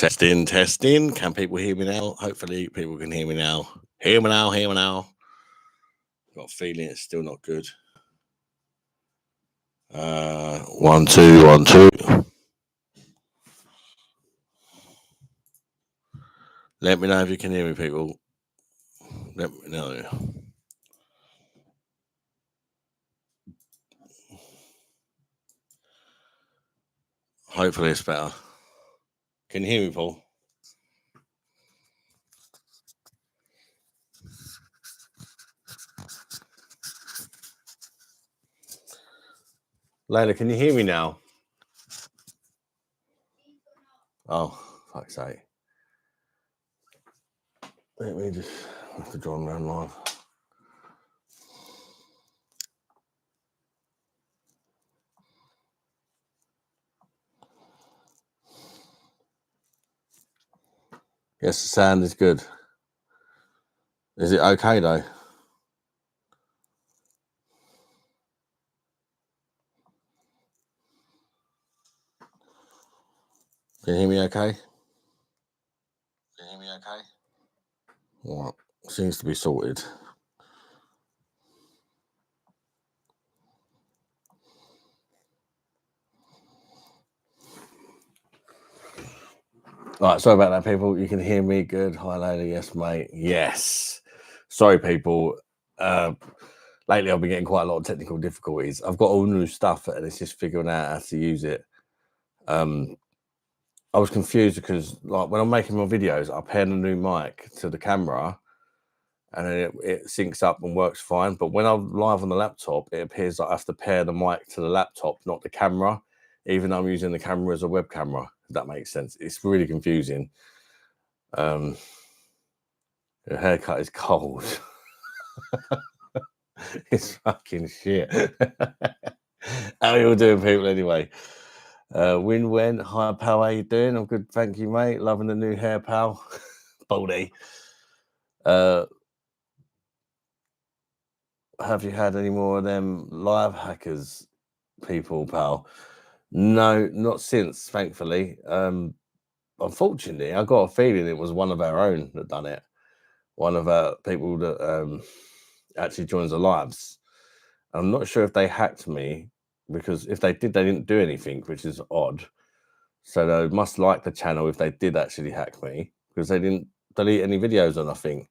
Testing, testing. Can people hear me now? Hopefully, people can hear me now. Hear me now, hear me now. Got a feeling it's still not good. 1 2 1 2. Let me know if you can hear me, people. Let me know. Hopefully, it's better. Can you hear me, Paul? Layla, can you hear me now? Oh, fuck's sake. Let me just have to draw them around live. Yes, the sound is good. Is it okay, though? Can you hear me okay? Can you hear me okay? Well, seems to be sorted. All right, sorry about that, people. You can hear me good. Hi, lady. Yes, mate. Yes. Sorry, people. Lately, I've been getting quite a lot of technical difficulties. I've got all new stuff, and it's just figuring out how to use it. I was confused because, like, when I'm making my videos, I pair the new mic to the camera, and then it syncs up and works fine. But when I'm live on the laptop, it appears that I have to pair the mic to the laptop, not the camera, even though I'm using the camera as a web camera. If that makes sense. It's really confusing. Your haircut is cold. It's fucking shit. How are you all doing, people, anyway? Win Wen, hi pal, how you doing? I'm good, thank you, mate. Loving the new hair, pal. Baldy. Have you had any more of them live hackers people, pal? No, not since, thankfully. Unfortunately, I got a feeling it was one of our own that done it. One of our people that actually joins the lives. I'm not sure if they hacked me, because if they did, they didn't do anything, which is odd. So they must like the channel if they did actually hack me, because they didn't delete any videos or nothing.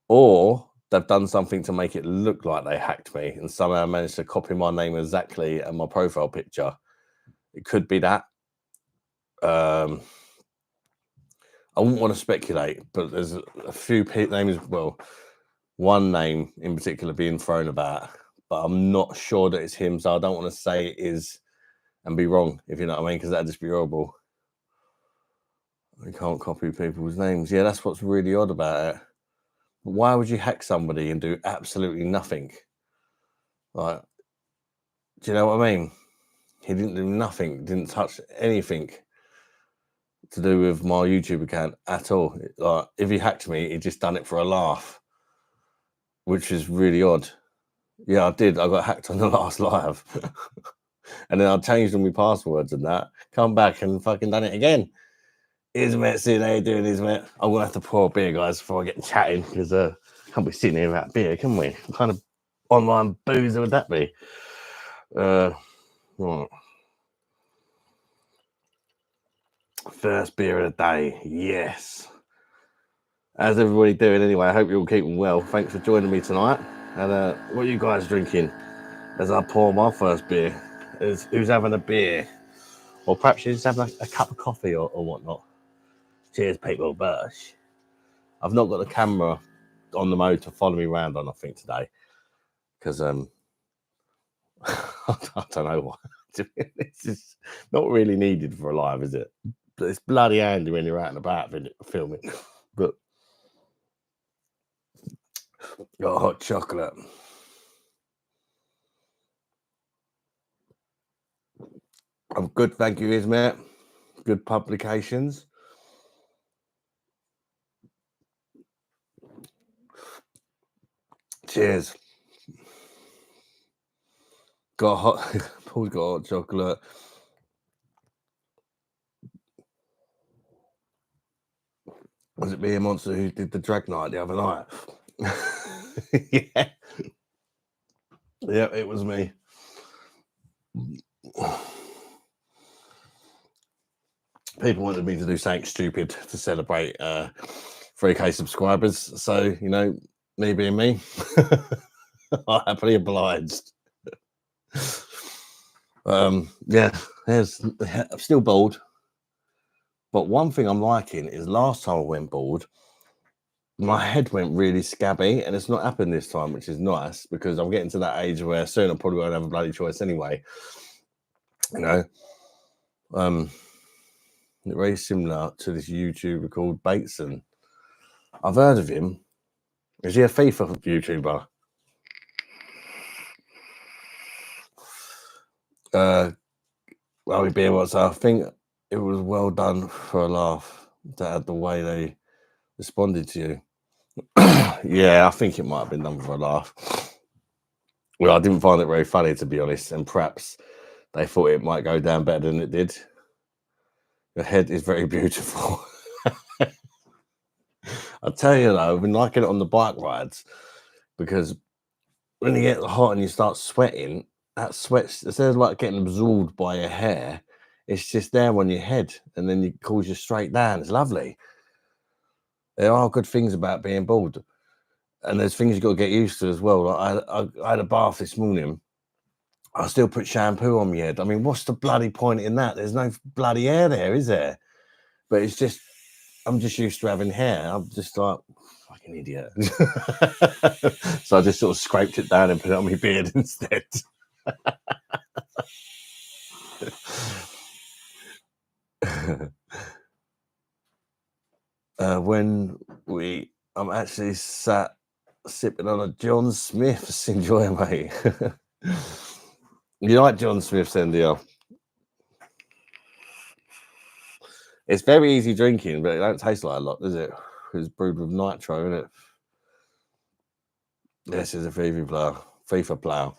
Or they've done something to make it look like they hacked me and somehow managed to copy my name exactly and my profile picture. It could be that. I wouldn't want to speculate, but there's a few names, well, one name in particular being thrown about, but I'm not sure that it's him, so I don't want to say it is and be wrong, if you know what I mean, because that'd just be horrible. We can't copy people's names. Yeah, that's what's really odd about it. Why would you hack somebody and do absolutely nothing? Like, do you know what I mean? He didn't do nothing, didn't touch anything to do with my YouTube account at all. Like, if he hacked me, he just done it for a laugh, which is really odd. Yeah, I did. I got hacked on the last live. And then I changed all my passwords and that. Come back and fucking done it again. Ismet, seeing how you doing, Ismet? I'm gonna have to pour a beer, guys, before I get chatting, because can't be sitting here without beer, can we? What kind of online boozer would that be? Right. First beer of the day, yes. How's everybody doing anyway? I hope you're all keeping well. Thanks for joining me tonight. And what are you guys drinking as I pour my first beer? Who's having a beer? Or perhaps you're just having a cup of coffee or whatnot. Cheers, people. Bush. I've not got the camera on the mode to follow me around on, I think, today. Because I don't know why. It's just not really needed for a live, is it? But it's bloody handy when you're out and about filming. But got hot chocolate. I'm good, thank you, Ismet. Good publications. Cheers. Got hot. Paul's got hot chocolate. Was it Beer Monster who did the drag night the other night? Yeah. Yeah, it was me. People wanted me to do something stupid to celebrate 3K subscribers. So, you know, me being me, I happily obliged. Yeah, I'm still bald. But one thing I'm liking is last time I went bald, my head went really scabby, and it's not happened this time, which is nice because I'm getting to that age where soon I probably won't have a bloody choice anyway. You know, very similar to this YouTuber called Bateson. I've heard of him. Is he a FIFA YouTuber? Well, Beer was. I think it was well done for a laugh. That the way they responded to you. Yeah, I think it might have been done for a laugh. Well, I didn't find it very funny, to be honest, and perhaps they thought it might go down better than it did. Your head is very beautiful. I tell you though, I've been liking it on the bike rides because when you get hot and you start sweating, that sweat, instead of like getting absorbed by your hair, it's just there on your head and then it cools you straight down. It's lovely. There are good things about being bald, and there's things you got to get used to as well. Like I had a bath this morning. I still put shampoo on my head. I mean, what's the bloody point in that? There's no bloody hair there, is there? But it's just, I'm just used to having hair. I'm just like, fucking idiot. So I just sort of scraped it down and put it on my beard instead. I'm actually sat sipping on a John Smith's. Enjoy, mate. You like John Smith's, NDL? It's very easy drinking, but it don't taste like a lot, does it? It's brewed with nitro, isn't it? This is a FIFA player.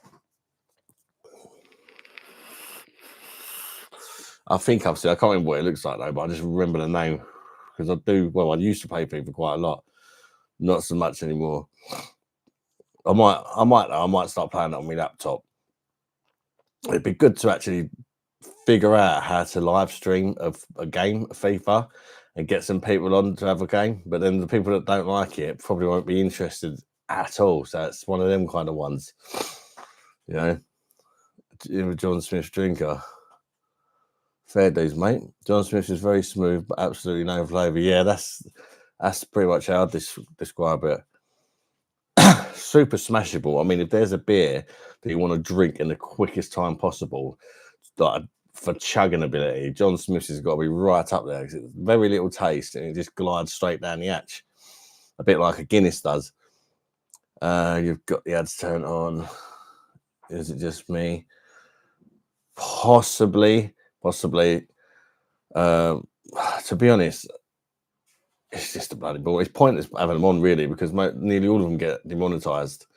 I think I've seen. I can't remember what it looks like though, but I just remember the name because I do. Well, I used to play FIFA quite a lot, not so much anymore. I might start playing it on my laptop. It'd be good to actually figure out how to live stream a game of FIFA and get some people on to have a game. But then the people that don't like it probably won't be interested at all. So it's one of them kind of ones, you know. John Smith's drinker. Fair days, mate. John Smith is very smooth, but absolutely no flavour. Yeah, that's pretty much how I'd describe it. Super smashable. I mean, if there's a beer that you want to drink in the quickest time possible, like for chugging ability, John Smith's has got to be right up there because it's very little taste and it just glides straight down the hatch, a bit like a Guinness does. You've got the ads turned on. Is it just me? Possibly. To be honest, it's just a bloody ball. It's pointless having them on, really, because nearly all of them get demonetized.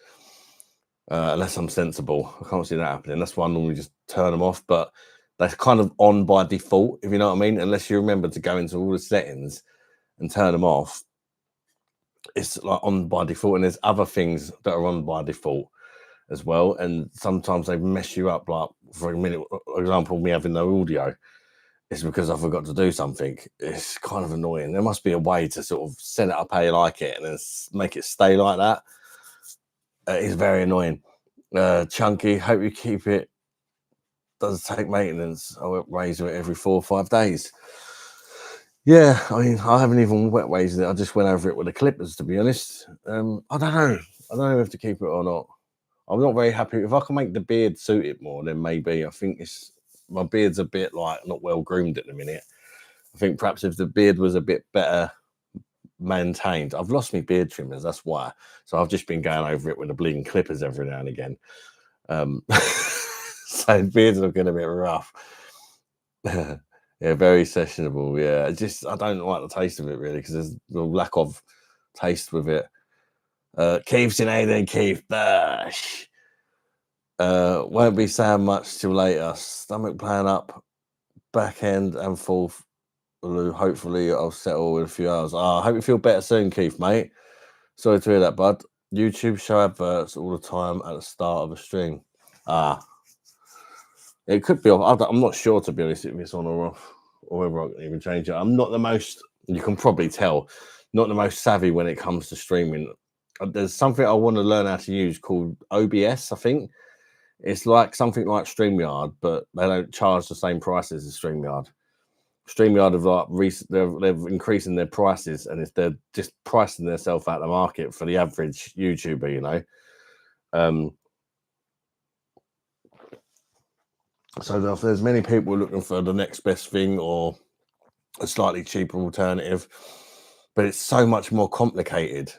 Unless I'm sensible. I can't see that happening. That's why I normally just turn them off. But they're kind of on by default, if you know what I mean. Unless you remember to go into all the settings and turn them off, it's like on by default. And there's other things that are on by default as well. And sometimes they mess you up. Like for a minute, for example, me having no audio. It's because I forgot to do something. It's kind of annoying. There must be a way to sort of set it up how you like it and then make it stay like that. It's very annoying. Chunky, hope you keep it. Does take maintenance. I wet razor it every 4 or 5 days. Yeah, I mean, I haven't even wet razored it. I just went over it with the clippers, to be honest. I don't know. I don't know if to keep it or not. I'm not very happy. If I can make the beard suit it more, then maybe. I think my beard's a bit like not well groomed at the minute. I think perhaps if the beard was a bit better maintained. I've lost my beard trimmers, that's why. So I've just been going over it with the bleeding clippers every now and again. So beard's looking a bit rough. Yeah, very sessionable. Yeah, I don't like the taste of it really because there's a lack of taste with it. Keith's in Aiden, Keith. Dash. Won't be saying much till later. Stomach playing up, back end and forth. Lou, hopefully I'll settle in a few hours. I hope you feel better soon, Keith, mate. Sorry to hear that, bud. YouTube show adverts all the time at the start of a stream. It could be off. I'm not sure, to be honest, if it's on or off, or whether I can even change it. I'm not the most, you can probably tell, not the most savvy when it comes to streaming. There's something I want to learn how to use called OBS, I think. It's like something like StreamYard, but they don't charge the same prices as StreamYard. StreamYard have they're increasing their prices, and they're just pricing themselves out of the market for the average YouTuber, you know. So if there's many people looking for the next best thing or a slightly cheaper alternative, but it's so much more complicated.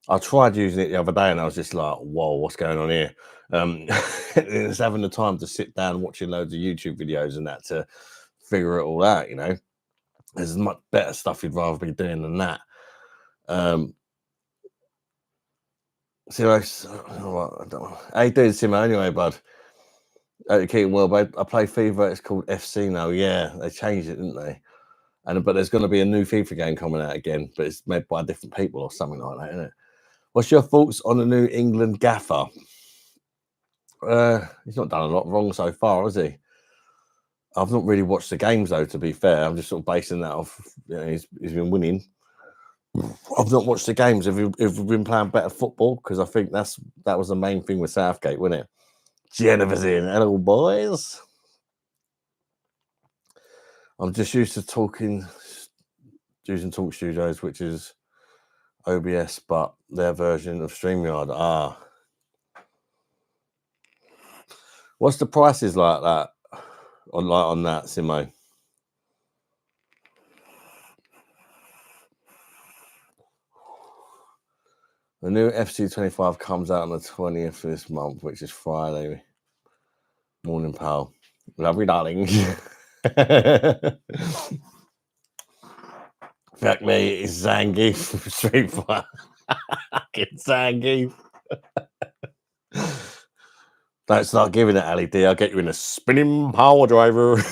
I tried using it the other day and I was just like, whoa, what's going on here? It's having the time to sit down watching loads of YouTube videos and that to figure it all out, you know. There's much better stuff you'd rather be doing than that. How you doing, Simo? Anyway, bud. You're keeping well, babe. I play FIFA. It's called FC now. Yeah, they changed it, didn't they? But there's going to be a new FIFA game coming out again, but it's made by different people or something like that, isn't it? What's your thoughts on the new England gaffer? He's not done a lot wrong so far, has he? I've not really watched the games, though, to be fair. I'm just sort of basing that off, you know, he's been winning. I've not watched the games. Have you been playing better football? Because I think that was the main thing with Southgate, wasn't it? Jennifer's in. Hello, boys. I'm just used to using Talk Studios, which is OBS, but their version of StreamYard. What's the prices like that on that, Simo? The new FC25 comes out on the 20th of this month, which is Friday. Morning, pal. Love you, darling. Fuck me, it's Zangief from Street Fighter. It's Zangief. Don't start giving it, Ali D. I'll get you in a spinning power driver.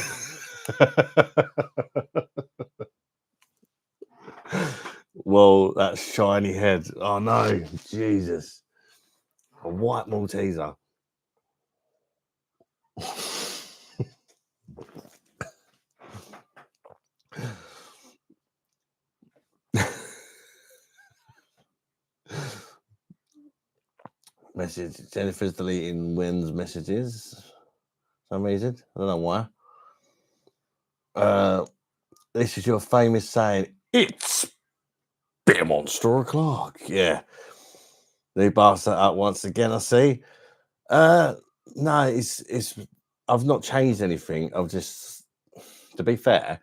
Well, that shiny head. Oh no, Jesus. A white Malteser. Message. Jennifer's deleting Wynn's messages for some reason. I don't know why. This is your famous saying. It's Beer Monster o'clock. Yeah. They bars that up once again, I see. No, it's I've not changed anything. I've just, to be fair,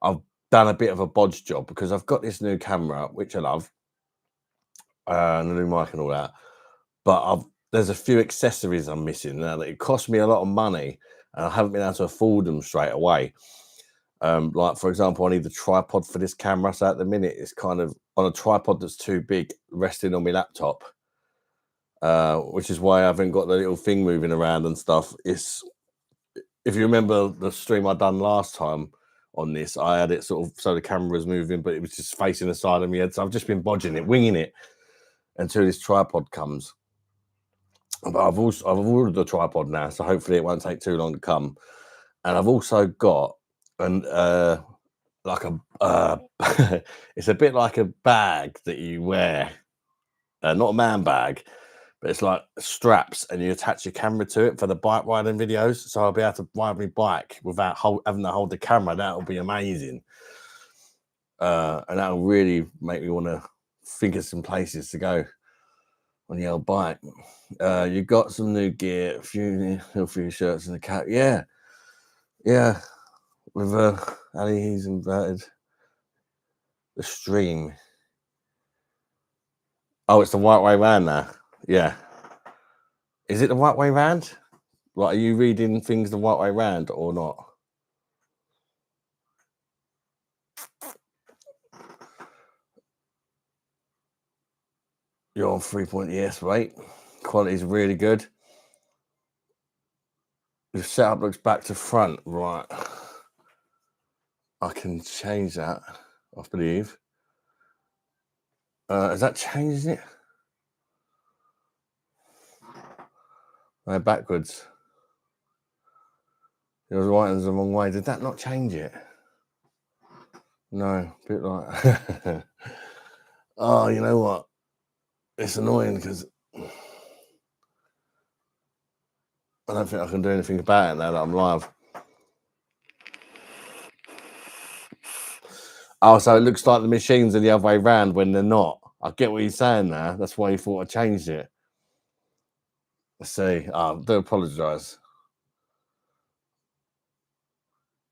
I've done a bit of a bodge job because I've got this new camera, which I love, and the new mic and all that. But there's a few accessories I'm missing now that it cost me a lot of money, and I haven't been able to afford them straight away. Like, for example, I need the tripod for this camera. So at the minute, it's kind of on a tripod that's too big, resting on my laptop, which is why I haven't got the little thing moving around and stuff. If you remember the stream I done last time on this, I had it sort of so the camera was moving, but it was just facing the side of my head. So I've just been bodging it, winging it until this tripod comes. But I've ordered the tripod now, so hopefully it won't take too long to come. And I've also got like a it's a bit like a bag that you wear, not a man bag, but it's like straps, and you attach your camera to it for the bike riding videos. So I'll be able to ride my bike without having to hold the camera. That'll be amazing, and that'll really make me want to think of some places to go on the old bike. You got some new gear, a few shirts and a cap. Yeah. With Ali, he's inverted the stream. Oh, it's the right way round now. Yeah. Is it the right way round? Like, are you reading things the right way round or not? You're on 3 yes, right? Quality's really good. The setup looks back to front, right? I can change that, I believe. Has that changed it? Backwards. It was writing the wrong way. Did that not change it? No, a bit like. Oh, you know what? It's annoying because I don't think I can do anything about it now that I'm live. Oh, so it looks like the machines are the other way around when they're not. I get what you're saying now. That's why you thought I changed it. Let's see. I do apologise.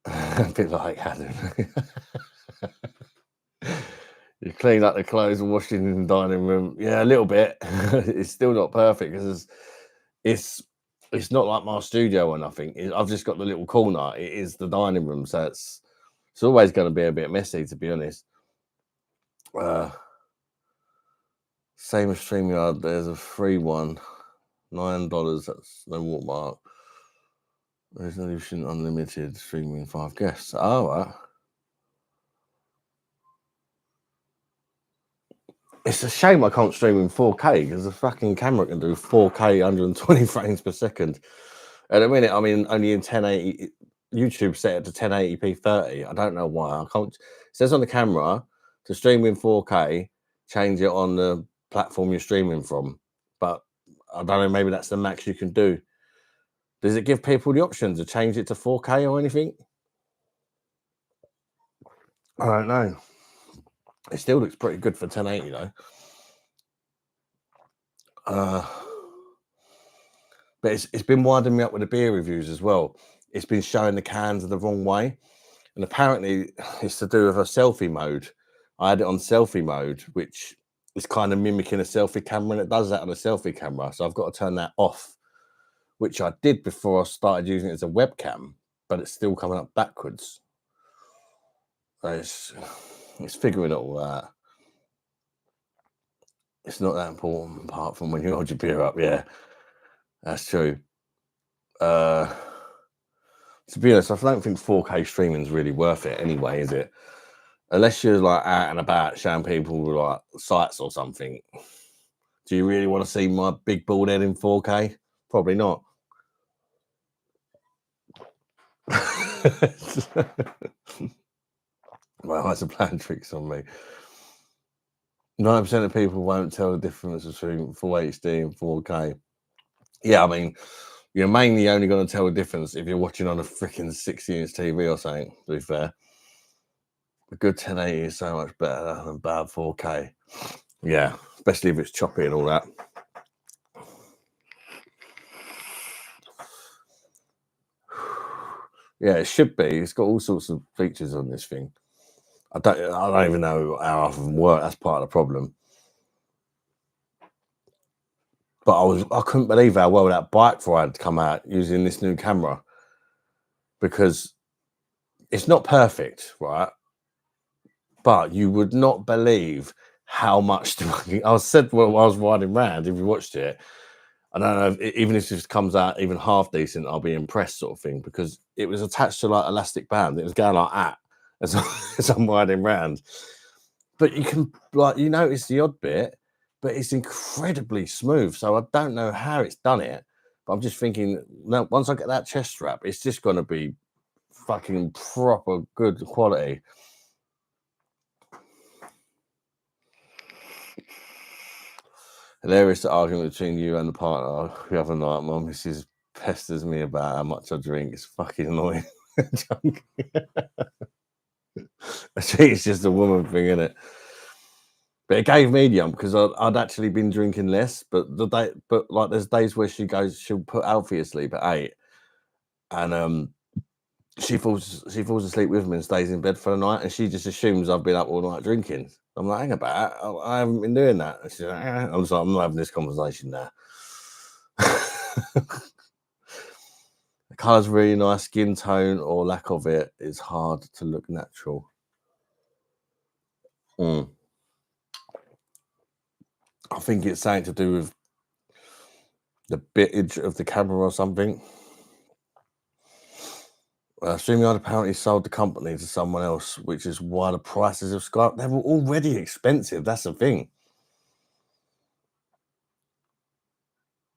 A bit like Adam. You clean up the clothes and washing in the dining room. Yeah, a little bit. It's still not perfect because it's not like my studio or nothing. I've just got the little corner. It is the dining room, so it's always going to be a bit messy, to be honest. Same as StreamYard. There's a free one, $9. That's no watermark. Resolution unlimited, streaming 5 guests. Oh, right. It's a shame I can't stream in 4K because the fucking camera can do 4K 120 frames per second. At the minute, I mean, only in 1080. YouTube set it to 1080p 30. I don't know why. I can't. It says on the camera to stream in 4K, change it on the platform you're streaming from. But I don't know. Maybe that's the max you can do. Does it give people the option to change it to 4K or anything? I don't know. It still looks pretty good for 1080 though. But it's been winding me up with the beer reviews as well. It's been showing the cans the wrong way. And apparently it's to do with a selfie mode. I had it on selfie mode, which is kind of mimicking a selfie camera, and it does that on a selfie camera. So I've got to turn that off, which I did before I started using it as a webcam, but it's still coming up backwards. So it's figuring all that. It's not that important apart from when you hold your beer up. Yeah, that's true. To be honest, I don't think 4K streaming is really worth it anyway, is it? Unless you're like out and about showing people like sites or something. Do you really want to see my big bald head in 4K? Probably not. My eyes are playing tricks on me. 9% of people won't tell the difference between full HD and 4K. Yeah, I mean, you're mainly only going to tell the difference if you're watching on a freaking 60-inch TV or something, to be fair. A good 1080 is so much better than bad 4K. Yeah, especially if it's choppy and all that. Yeah, it should be. It's got all sorts of features on this thing. I don't even know how half of them work. That's part of the problem. But I couldn't believe how well that bike ride come out using this new camera, because it's not perfect, right? But you would not believe how much I said while I was riding around. If you watched it, I don't know, even if it comes out even half decent, I'll be impressed, sort of thing, because it was attached to like elastic band. It was going like that as I'm riding around. But you can you notice the odd bit, but it's incredibly smooth. So I don't know how it's done it, but I'm just thinking, no, once I get that chest strap, it's just going to be fucking proper good quality. Hilarious argument between you and the partner the other night. My missus pesters me about how much I drink. It's fucking annoying. It's just a woman thing, isn't it? But it gave me the because I'd actually been drinking less. But like there's days where she'll put Alfie asleep at 8, and she falls asleep with me and stays in bed for the night, and she just assumes I've been up all night drinking. I'm like, hang about, I haven't been doing that. And she's like, I'm just like, I'm not having this conversation now. The colour's really nice. Skin tone or lack of it is hard to look natural. I think it's something to do with the bittage of the camera or something. StreamYard apparently sold the company to someone else, which is why the prices of Skype, they were already expensive. That's the thing.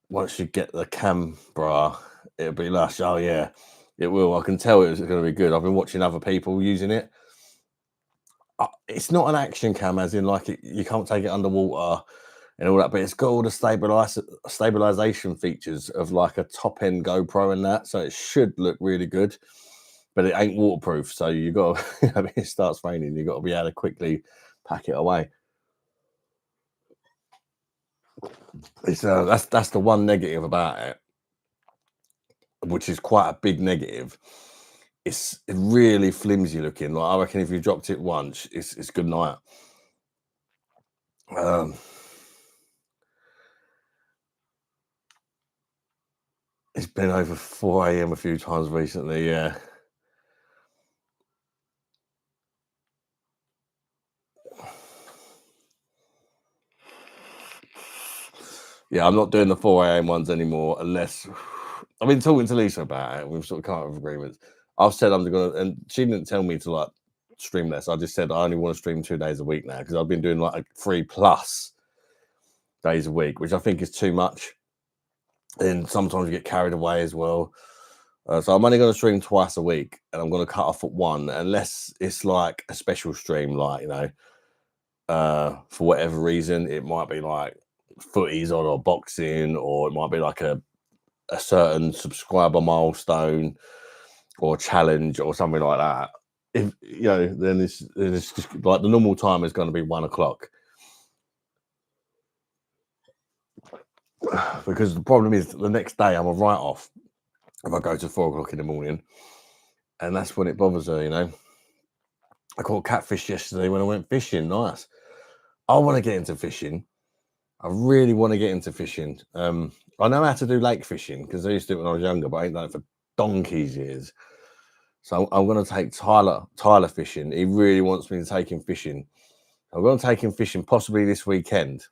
Once you get the camera, it'll be lush. Oh yeah, it will. I can tell it's going to be good. I've been watching other people using it. It's not an action cam, as in like you can't take it underwater and all that, but it's got all the stabilization features of like a top end GoPro and that, so it should look really good. But it ain't waterproof, so you got to. I mean, it starts raining, you got to be able to quickly pack it away. It's that's the one negative about it, which is quite a big negative. It's really flimsy looking. Like I reckon if you dropped it once, it's good night. It's been over 4 a.m. a few times recently. Yeah. Yeah, I'm not doing the 4 a.m. ones anymore unless I've been talking to Lisa about it. We've sort of come up with agreements. I've said I'm gonna, and she didn't tell me to like stream less. I just said I only want to stream 2 days a week now because I've been doing like 3+ days a week, which I think is too much. And sometimes you get carried away as well. So I'm only going to stream twice a week, and I'm going to cut off at one unless it's like a special stream, like for whatever reason, it might be like footies on or boxing, or it might be like a certain subscriber milestone or challenge or something like that. If then it's just like the normal time is going to be 1 o'clock. Because the problem is the next day I'm a write off if I go to 4 o'clock in the morning, and that's when it bothers her. I caught catfish yesterday when I went fishing. Nice. I want to get into fishing. I really want to get into fishing. I know how to do lake fishing because I used to do it when I was younger, but I ain't done it for donkey's years. So I'm going to take Tyler fishing. He really wants me to take him fishing. I'm going to take him fishing possibly this weekend.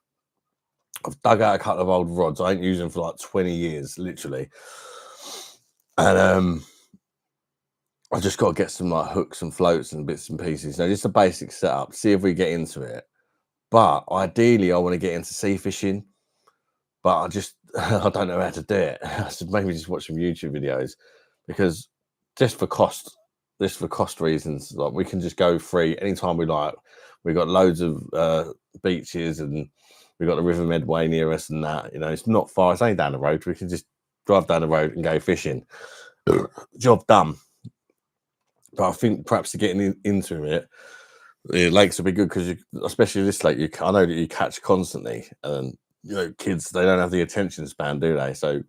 I've dug out a couple of old rods. I ain't used them for like 20 years, literally. And I just got to get some like hooks and floats and bits and pieces. Just a basic setup. See if we get into it. But ideally, I want to get into sea fishing. But I don't know how to do it. I should maybe just watch some YouTube videos because just for cost reasons, like we can just go free anytime we like. We've got loads of beaches and we've got the River Medway near us and that. It's not far. It's only down the road. We can just drive down the road and go fishing. Job done. But I think perhaps to getting into it, the lakes will be good because, especially this lake, I know that you catch constantly, and kids, they don't have the attention span, do they? So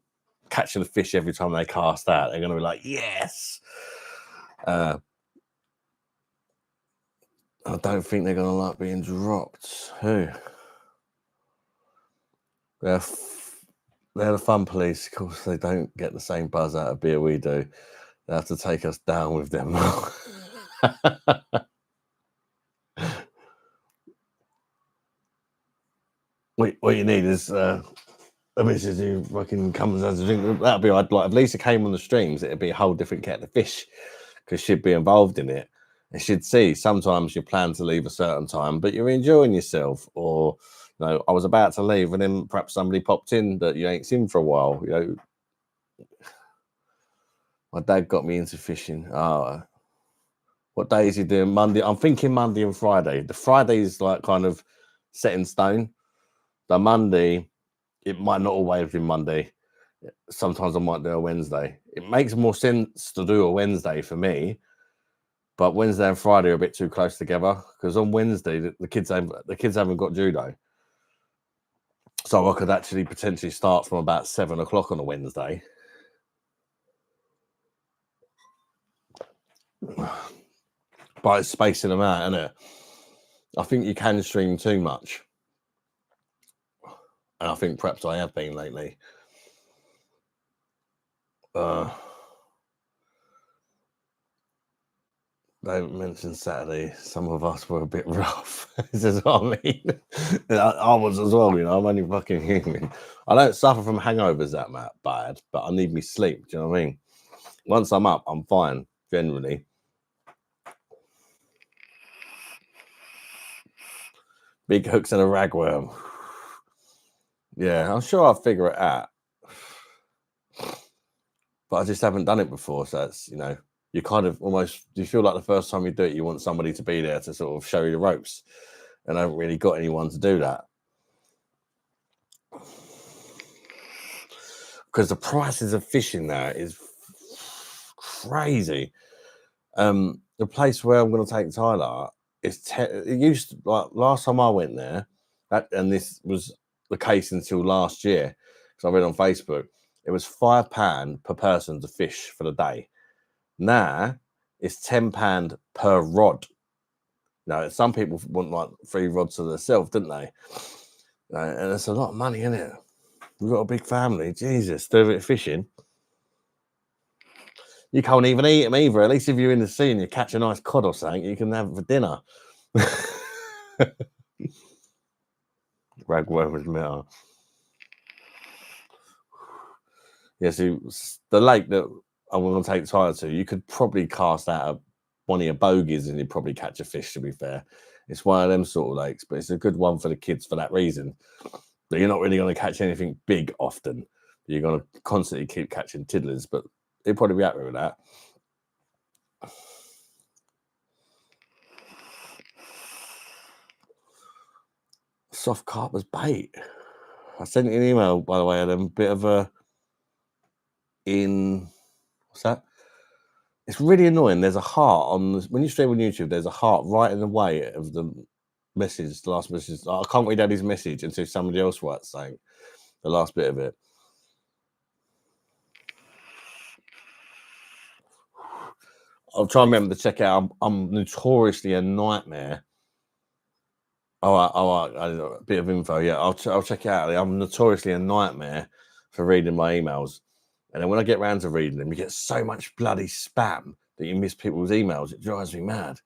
catching a fish every time they cast out, they're going to be like, yes. I don't think they're going to like being dropped. Who? They're the fun police. Of course, they don't get the same buzz out of beer we do. They have to take us down with them. What you need is a missus who fucking comes as a drink. That'd be, I'd like, if Lisa came on the streams, it'd be a whole different kettle of fish because she'd be involved in it. And she'd see sometimes you plan to leave a certain time, but you're enjoying yourself, or I was about to leave and then perhaps somebody popped in that you ain't seen for a while. My dad got me into fishing. What day is he doing? Monday. I'm thinking Monday and Friday. The Friday is like kind of set in stone. The Monday, it might not always be Monday. Sometimes I might do a Wednesday. It makes more sense to do a Wednesday for me, but Wednesday and Friday are a bit too close together because on Wednesday the kids haven't got judo, so I could actually potentially start from about 7 o'clock on a Wednesday. But it's spacing them out, isn't it? I think you can stream too much, and I think perhaps I have been lately. Don't mention Saturday. Some of us were a bit rough. This is what I mean. I was as well, I'm only fucking human. I don't suffer from hangovers that bad, but I need me sleep. Do you know what I mean? Once I'm up, I'm fine. generally. Big hooks and a ragworm. Yeah, I'm sure I'll figure it out. But I just haven't done it before. So that's, you know, you kind of almost, do you feel like the first time you do it, you want somebody to be there to sort of show you the ropes? And I haven't really got anyone to do that. Because the prices of fishing now is crazy. The place where I'm going to take Tyler is it used to, like last time I went there, and this was the case until last year, because I read on Facebook, it was £5 per person to fish for the day. Now it's £10 per rod. Now some people want like 3 rods to themselves, didn't they? And it's a lot of money, isn't it? We've got a big family. Jesus, do a bit of fishing. You can't even eat them either. At least if you're in the sea and you catch a nice cod or something, you can have it for dinner. Ragworm is metal. Yeah, see, the lake that I'm going to take Tyler to, you could probably cast out one of your bogies and you'd probably catch a fish, to be fair. It's one of them sort of lakes, but it's a good one for the kids for that reason. But you're not really going to catch anything big often. You're going to constantly keep catching tiddlers, but he'd probably be happy with that. Soft carpers bait. I sent you an email, by the way, Adam. Bit of a what's that? It's really annoying. There's a heart on when you stream on YouTube. There's a heart right in the way of the message. The last message. I can't read out his message until somebody else writes saying the last bit of it. I'll try and remember to check out. I'm notoriously a nightmare. Oh, a bit of info. Yeah, I'll check it out. I'm notoriously a nightmare for reading my emails, and then when I get round to reading them, you get so much bloody spam that you miss people's emails. It drives me mad.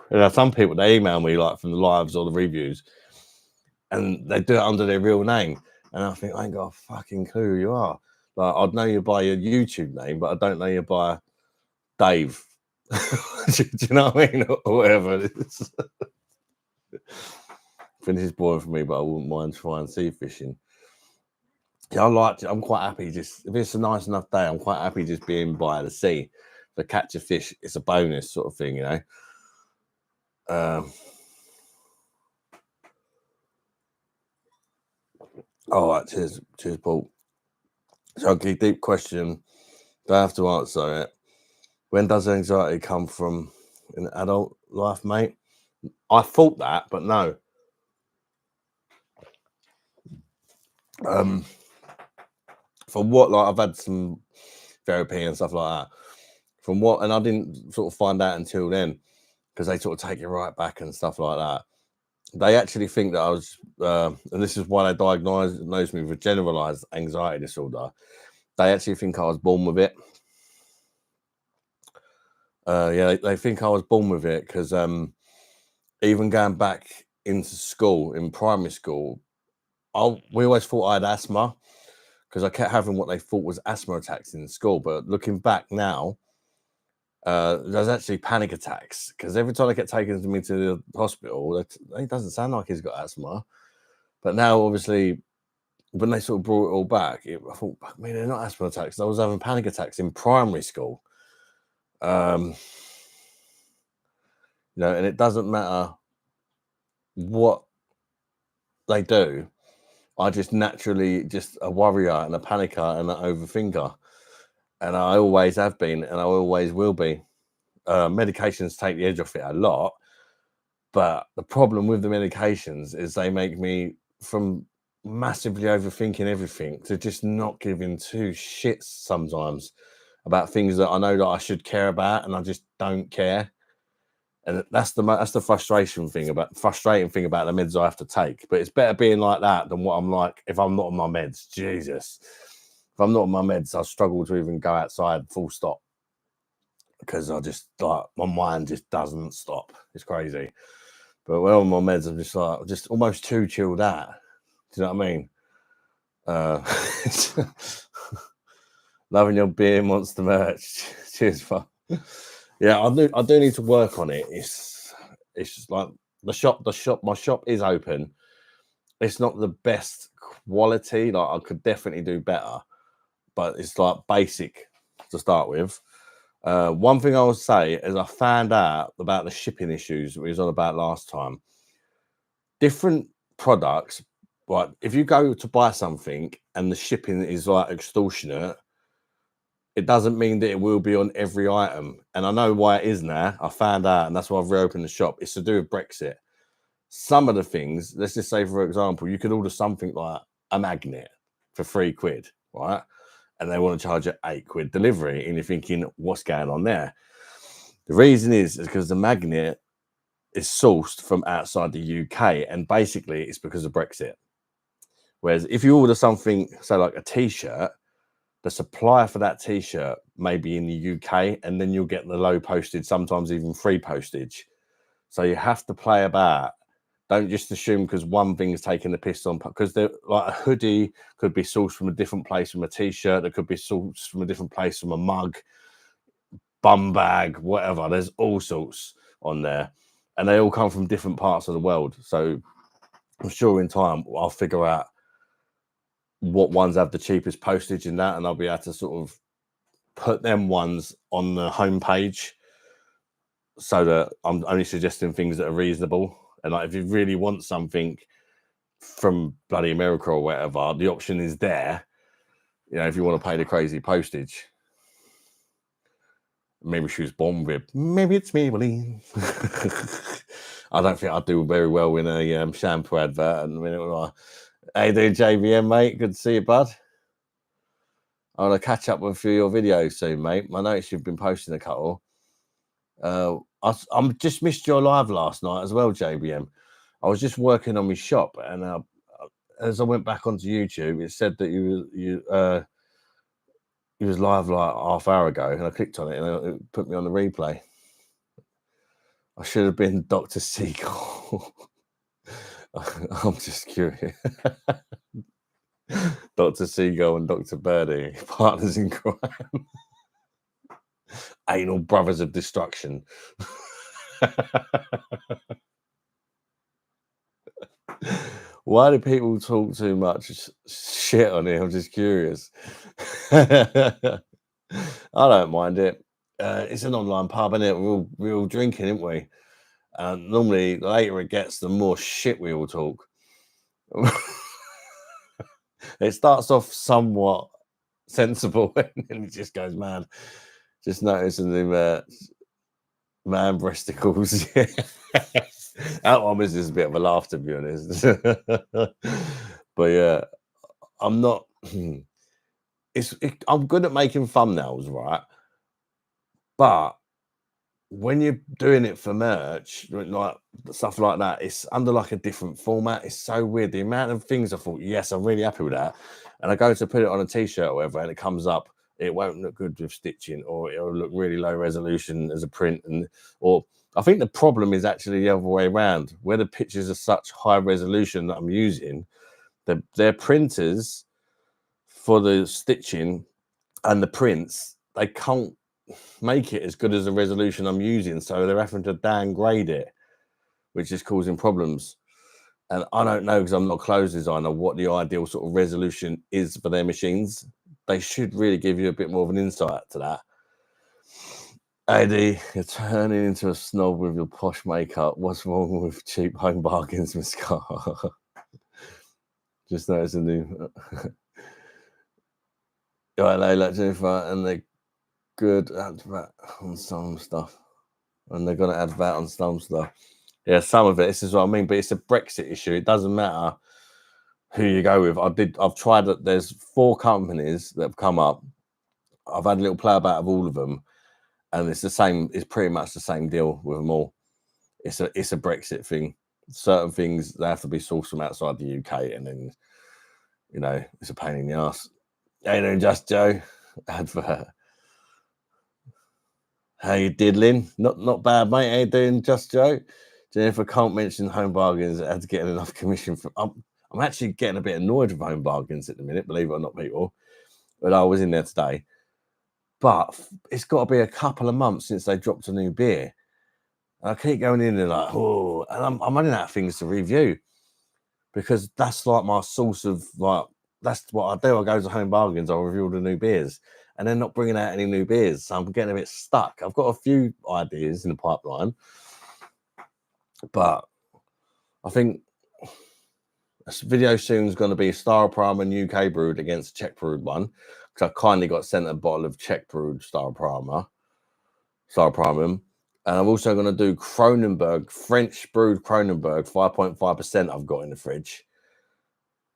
And some people, they email me like from the lives or the reviews, and they do it under their real name, and I think I ain't got a fucking clue who you are. Like I'd know you by your YouTube name, but I don't know you by Dave. Do you know what I mean? Or whatever it is. Finish is boring for me, but I wouldn't mind trying sea fishing. Yeah, I'm quite happy just if it's a nice enough day, I'm quite happy just being by the sea. To catch a fish, it's a bonus sort of thing, you know. All right, cheers, Paul. Chunky, deep question. Don't have to answer it. When does anxiety come from in adult life, mate? I thought that, but no. From what, like, I've had some therapy and stuff like that. From what, and I didn't sort of find out until then, because they sort of take you right back and stuff like that. They actually think that I was, and this is why they diagnosed me with generalized anxiety disorder. They actually think I was born with it. Yeah, they think I was born with it because even going back into school, in primary school, we always thought I had asthma because I kept having what they thought was asthma attacks in school. But looking back now, there's actually panic attacks because every time they get taken me to the hospital, it doesn't sound like he's got asthma. But now, obviously, when they sort of brought it all back, I thought, I mean, they're not asthma attacks. I was having panic attacks in primary school. You know, and it doesn't matter what they do. I just naturally just a worrier and a panicker and an overthinker. And I always have been and I always will be. Medications take the edge off it a lot. But the problem with the medications is they make me from massively overthinking everything to just not giving two shits sometimes about things that I know that I should care about and I just don't care. And that's the frustrating thing about the meds I have to take. But it's better being like that than what I'm like if I'm not on my meds. Jesus. If I'm not on my meds, I struggle to even go outside full stop. Because I just like my mind just doesn't stop. It's crazy. But when I'm on my meds, I'm just almost too chilled out. Do you know what I mean? Uh, loving your beer monster merch. Cheers, fun. Yeah, I do need to work on it. It's just like my shop is open. It's not the best quality. Like I could definitely do better, but it's like basic to start with. One thing I would say is I found out about the shipping issues we was on about last time. Different products, like if you go to buy something and the shipping is like extortionate, it doesn't mean that it will be on every item. And I know why it is now. I found out, and that's why I've reopened the shop. It's to do with Brexit. Some of the things, let's just say, for example, you could order something like a magnet for £3, right? And they want to charge you £8 delivery. And you're thinking, what's going on there? The reason is because the magnet is sourced from outside the UK, and basically it's because of Brexit. Whereas if you order something, say like a t-shirt, the supplier for that t-shirt may be in the UK, and then you'll get the low postage, sometimes even free postage. So you have to play about. Don't just assume because one thing is taking the piss on, because they're like a hoodie could be sourced from a different place from a t-shirt, that could be sourced from a different place from a mug, bum bag, whatever. There's all sorts on there, and they all come from different parts of the world. So I'm sure in time I'll figure out what ones have the cheapest postage in that, and I'll be able to sort of put them ones on the homepage so that I'm only suggesting things that are reasonable. And like if you really want something from bloody America or whatever, the option is there. You know, if you want to pay the crazy postage. Maybe she was born with. Maybe it's Maybelline. I don't think I'd do very well in a shampoo advert. And when it was like, hey, doing JVM, mate? Good to see you, bud. I want to catch up with a few of your videos soon, mate. I noticed you've been posting a couple. I'm just missed your live last night as well, JBM. I was just working on my shop, and as I went back onto YouTube, it said that you was live like half hour ago, and I clicked on it, and it put me on the replay. I should have been Dr. Seagull. I'm just curious. Dr. Seagull and Dr. Birdie, partners in crime. Anal brothers of destruction. Why do people talk too much shit on it? I'm just curious. I don't mind it. It's an online pub, isn't it? We're all drinking, aren't we? Normally, the later it gets, the more shit we all talk. It starts off somewhat sensible, and then it just goes mad. Just noticing the man breasticles. That one was just a bit of a laugh, to be honest. But yeah, I'm not. I'm good at making thumbnails, right? But when you're doing it for merch, like stuff like that, it's under like a different format. It's so weird. The amount of things I thought, yes, I'm really happy with that, and I go to put it on a t-shirt or whatever, and it comes up. It won't look good with stitching, or it'll look really low resolution as a print, or I think the problem is actually the other way around, where the pictures are such high resolution that I'm using, their printers for the stitching and the prints, they can't make it as good as the resolution I'm using, so they're having to downgrade it, which is causing problems. And I don't know, because I'm not a clothes designer, what the ideal sort of resolution is for their machines. They should really give you a bit more of an insight to that. Eddie, you're turning into a snob with your posh makeup. What's wrong with cheap home bargains, Miss Carr? Just noticing the they like Jennifer, and they're good at that on some stuff, and they're going to add that on some stuff. Yeah, some of it. This is what I mean. But it's a Brexit issue. It doesn't matter who you go with. I've tried it. There's 4 companies that have come up. I've had a little play about of all of them, and it's the same. It's pretty much the same deal with them all. It's a Brexit thing. Certain things they have to be sourced from outside the UK, and then it's a pain in the ass. Hey there, Just Joe. Advert. How you diddling? Not bad, mate. How you doing, Just Joe? Jennifer can't mention home bargains. I had to get enough commission from. I'm actually getting a bit annoyed with Home Bargains at the minute, believe it or not, people. But I was in there today. But it's got to be a couple of months since they dropped a new beer. And I keep going in there like, oh, and I'm running out of things to review because that's like my source of like, that's what I do. I go to Home Bargains, I'll review the new beers, and they're not bringing out any new beers. So I'm getting a bit stuck. I've got a few ideas in the pipeline, but I think this video soon is going to be Staropramen UK brewed against Czech brewed one, because I kindly got sent a bottle of Czech brewed Staropramen. And I'm also going to do Kronenberg, French brewed Kronenberg, 5.5% I've got in the fridge.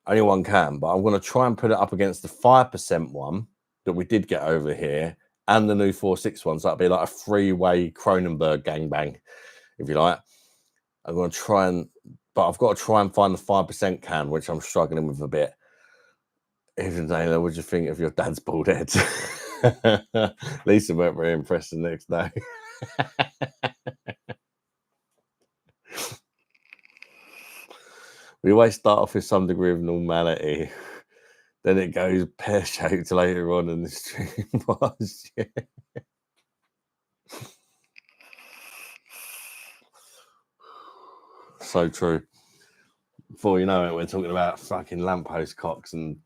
Only one can, but I'm going to try and put it up against the 5% one that we did get over here and the new 4.6 one. So that'd be like a three-way Kronenberg gangbang, if you like. I'm going to try and, but I've got to try and find the 5% can, which I'm struggling with a bit. Even Taylor, what do you think of your dad's bald head? Lisa weren't very impressed the next day. We always start off with some degree of normality, then it goes pear-shaped later on in the stream. Yeah. So true. Before you know it, we're talking about fucking lamppost cocks and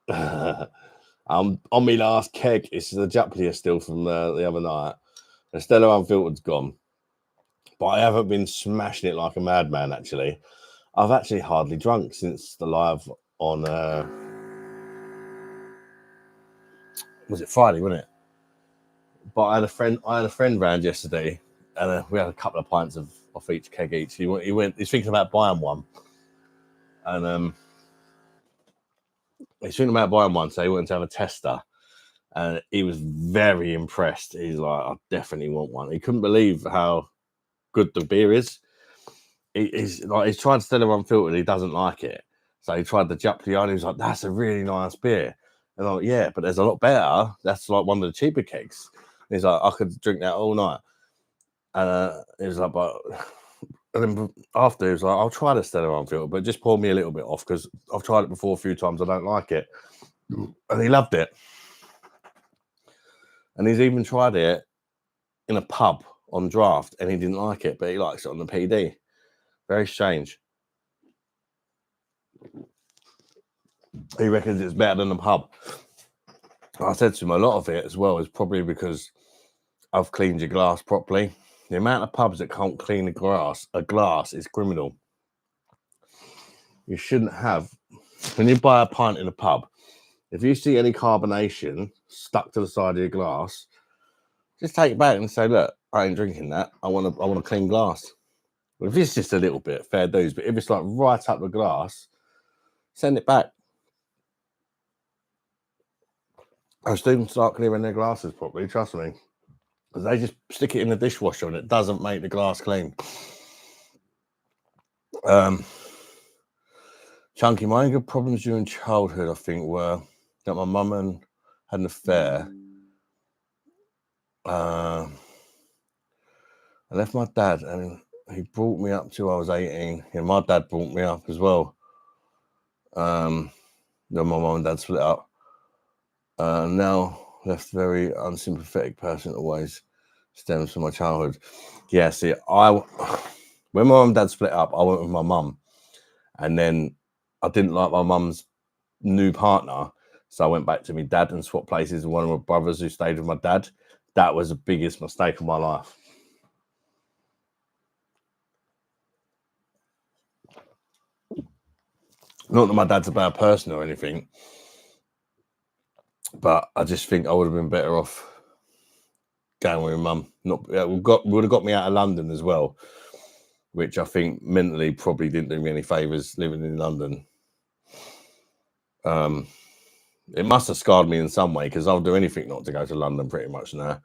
on my last keg. It's the Japlia still from the other night. The Stella Unfiltered's gone, but I haven't been smashing it like a madman. Actually, I've actually hardly drunk since the live on was it Friday, wasn't it? But I had a friend round yesterday, and we had a couple of pints off each keg each. He's thinking about buying one, and he's thinking about buying one, so he wanted to have a tester, and he was very impressed. He's like, I definitely want one. He couldn't believe how good the beer is. He's tried Stella Unfiltered, he doesn't like it, so he tried the Japlia, and he was like, that's a really nice beer. And I'm like, yeah, but there's a lot better. That's like one of the cheaper kegs. And he's like, I could drink that all night. And he was like, but and then after he was like, I'll try the Stella Unfiltered, but just pour me a little bit off because I've tried it before a few times. I don't like it. And he loved it. And he's even tried it in a pub on draft, and he didn't like it, but he likes it on the PD. Very strange. He reckons it's better than the pub. I said to him, a lot of it as well is probably because I've cleaned your glass properly. The amount of pubs that can't clean a glass is criminal. You shouldn't have, when you buy a pint in a pub, if you see any carbonation stuck to the side of your glass, just take it back and say, look, I ain't drinking that. I want a clean glass. Well, if it's just a little bit, fair dues. But if it's like right up the glass, send it back. Our students start clearing their glasses properly, trust me. Because they just stick it in the dishwasher and it doesn't make the glass clean. Chunky, my only good problems during childhood, I think, were that my mum had an affair. I left my dad and he brought me up till I was 18. Yeah, my dad brought me up as well. Then my mum and dad split up. Now left very unsympathetic person always stems from my childhood. Yeah, see, when my mum and dad split up, I went with my mum, and then I didn't like my mum's new partner, so I went back to my dad and swapped places with one of my brothers who stayed with my dad. That was the biggest mistake of my life. Not that my dad's a bad person or anything, but I just think I would have been better off going with my mum. Would have got me out of London as well, which I think mentally probably didn't do me any favours living in London. It must have scarred me in some way because I'll do anything not to go to London pretty much now.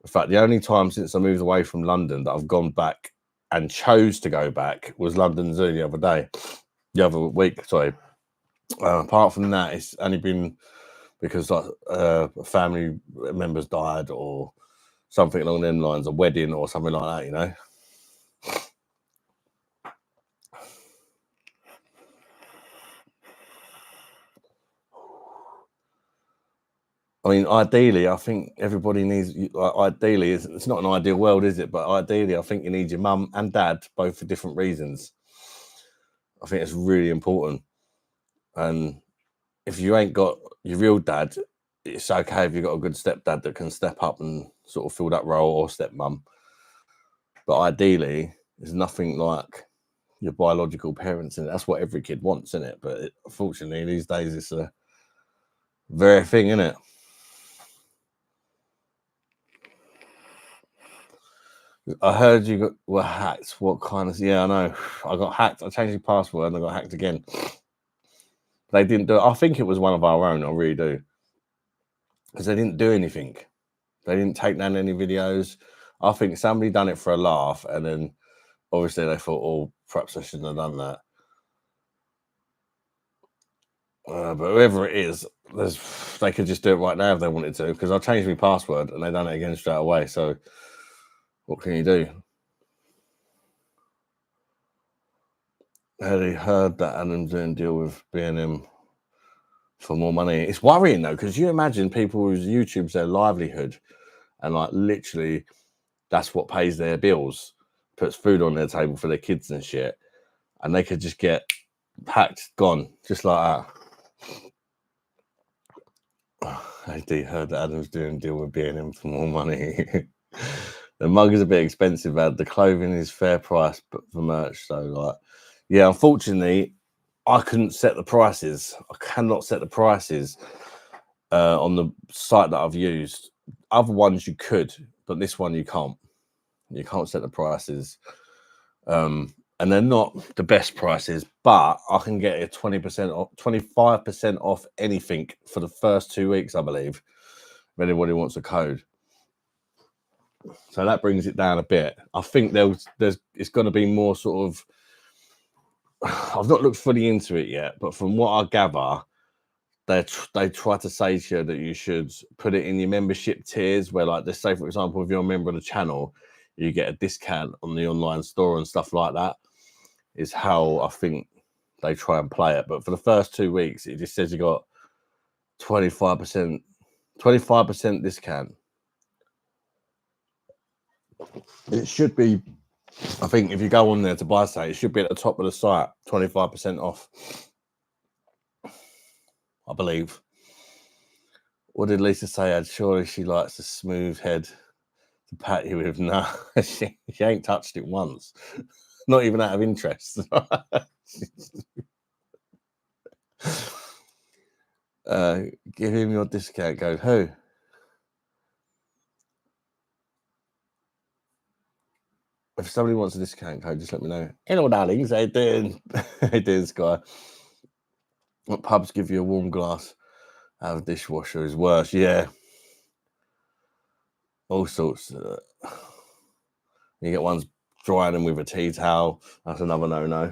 In fact, the only time since I moved away from London that I've gone back and chose to go back was London Zoo the other week. Sorry. Apart from that, it's only been because family members died or something along them lines, a wedding or something like that, you know. I mean, ideally, I think everybody needs. Ideally, it's not an ideal world, is it? But ideally, I think you need your mum and dad both for different reasons. I think it's really important. And if you ain't got your real dad, it's okay if you've got a good stepdad that can step up and sort of fill that role, or stepmum. But ideally, there's nothing like your biological parents, and that's what every kid wants, isn't it? But unfortunately, these days, it's a rare thing, isn't it? I heard you were hacked. What kind of? Yeah, I know. I got hacked. I changed the password and I got hacked again. They didn't do it. I think it was one of our own. I really do, because they didn't do anything. They didn't take down any videos. I think somebody done it for a laugh, and then obviously they thought, "Oh, perhaps I shouldn't have done that." But whoever it is, they could just do it right now if they wanted to. Because I changed my password and they done it again straight away. So what can you do? Had he heard that Adam's doing a deal with B&M for more money? It's worrying though, because you imagine people whose YouTube's their livelihood, and like literally that's what pays their bills, puts food on their table for their kids and shit, and they could just get hacked, gone, just like that. I heard that Adam's doing a deal with B&M for more money. The mug is a bit expensive, but the clothing is fair price, but for merch. So, like, yeah, unfortunately, I couldn't set the prices. I cannot set the prices on the site that I've used. Other ones you could, but this one you can't. You can't set the prices. And they're not the best prices, but I can get a 20% off, 25% off anything for the first 2 weeks, I believe, if anybody wants a code. So that brings it down a bit. I think it's going to be more sort of. I've not looked fully into it yet, but from what I gather, they try to say to you that you should put it in your membership tiers, where, like, let's say, for example, if you're a member of the channel, you get a discount on the online store and stuff like that. Is how I think they try and play it. But for the first 2 weeks, it just says you got 25% discount. It should be, I think, if you go on there to buy something, it should be at the top of the site, 25% off, I believe. What did Lisa say? Surely she likes a smooth head to pat you with. No, she ain't touched it once. Not even out of interest. Give him your discount code. Who? If somebody wants a discount code, just let me know. Hello, darlings. How you doing? How you doing, Sky? What pubs give you a warm glass out of a dishwasher is worse. Yeah. All sorts. You get ones drying them with a tea towel. That's another no-no.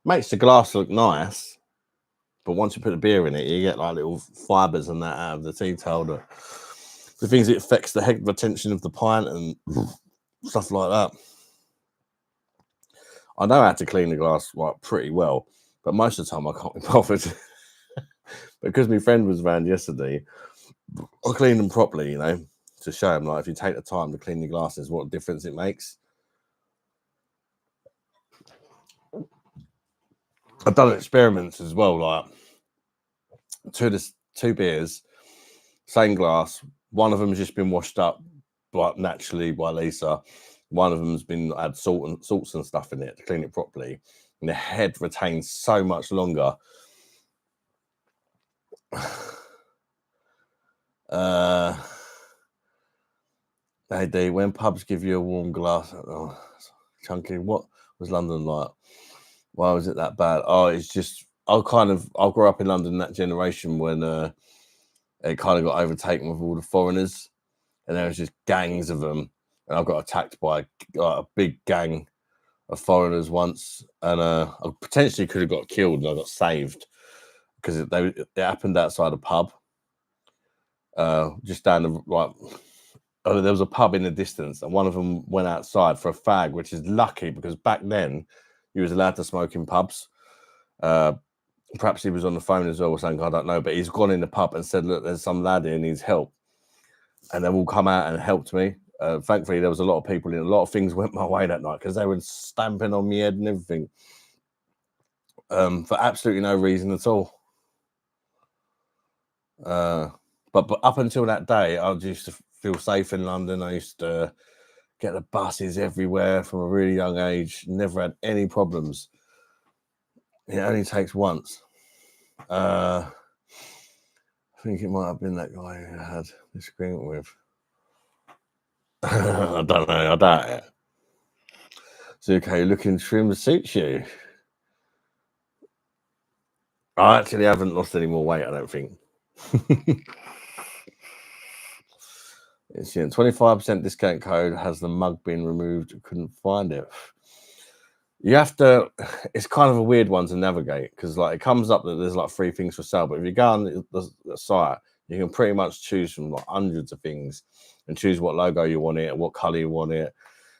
Makes the glass look nice, but once you put the beer in it, you get like little fibres and that out of the tea towel. The things, it affects the head retention of the pint and stuff like that. I know how to clean the glass like pretty well, but most of the time I can't be bothered. Because my friend was around yesterday, I cleaned them properly, you know, to show him, like, if you take the time to clean your glasses, what difference it makes. I've done experiments as well, like two beers, same glass. One of them's just been washed up, like, naturally by Lisa. One of them's been had salts and stuff in it to clean it properly, and the head retains so much longer. They do. When pubs give you a warm glass, oh, chunky. What was London like? Why was it that bad? Oh, it's just I grew up in London, that generation when it kind of got overtaken with all the foreigners, and there was just gangs of them. And I got attacked by a big gang of foreigners once, and I potentially could have got killed, and I got saved because it happened outside a pub, just down the right. Oh, there was a pub in the distance, and one of them went outside for a fag, which is lucky because back then you was allowed to smoke in pubs. Perhaps he was on the phone as well or something, I don't know. But he's gone in the pub and said, look, there's some lad here needs help. And they've all come out and helped me. Thankfully, there was a lot of people in. A lot of things went my way that night because they were stamping on my head and everything for absolutely no reason at all. But up until that day, I used to feel safe in London. I used to get the buses everywhere from a really young age. Never had any problems. It only takes once. I think it might have been that guy who I had this agreement with. I don't know. I doubt it. So, okay, looking trim suits you. I actually haven't lost any more weight, I don't think. It's 25% discount code. Has the mug been removed? Couldn't find it. You have to. It's kind of a weird one to navigate because, like, it comes up that there's like 3 things for sale, but if you go on the site, you can pretty much choose from like hundreds of things and choose what logo you want it, what color you want it.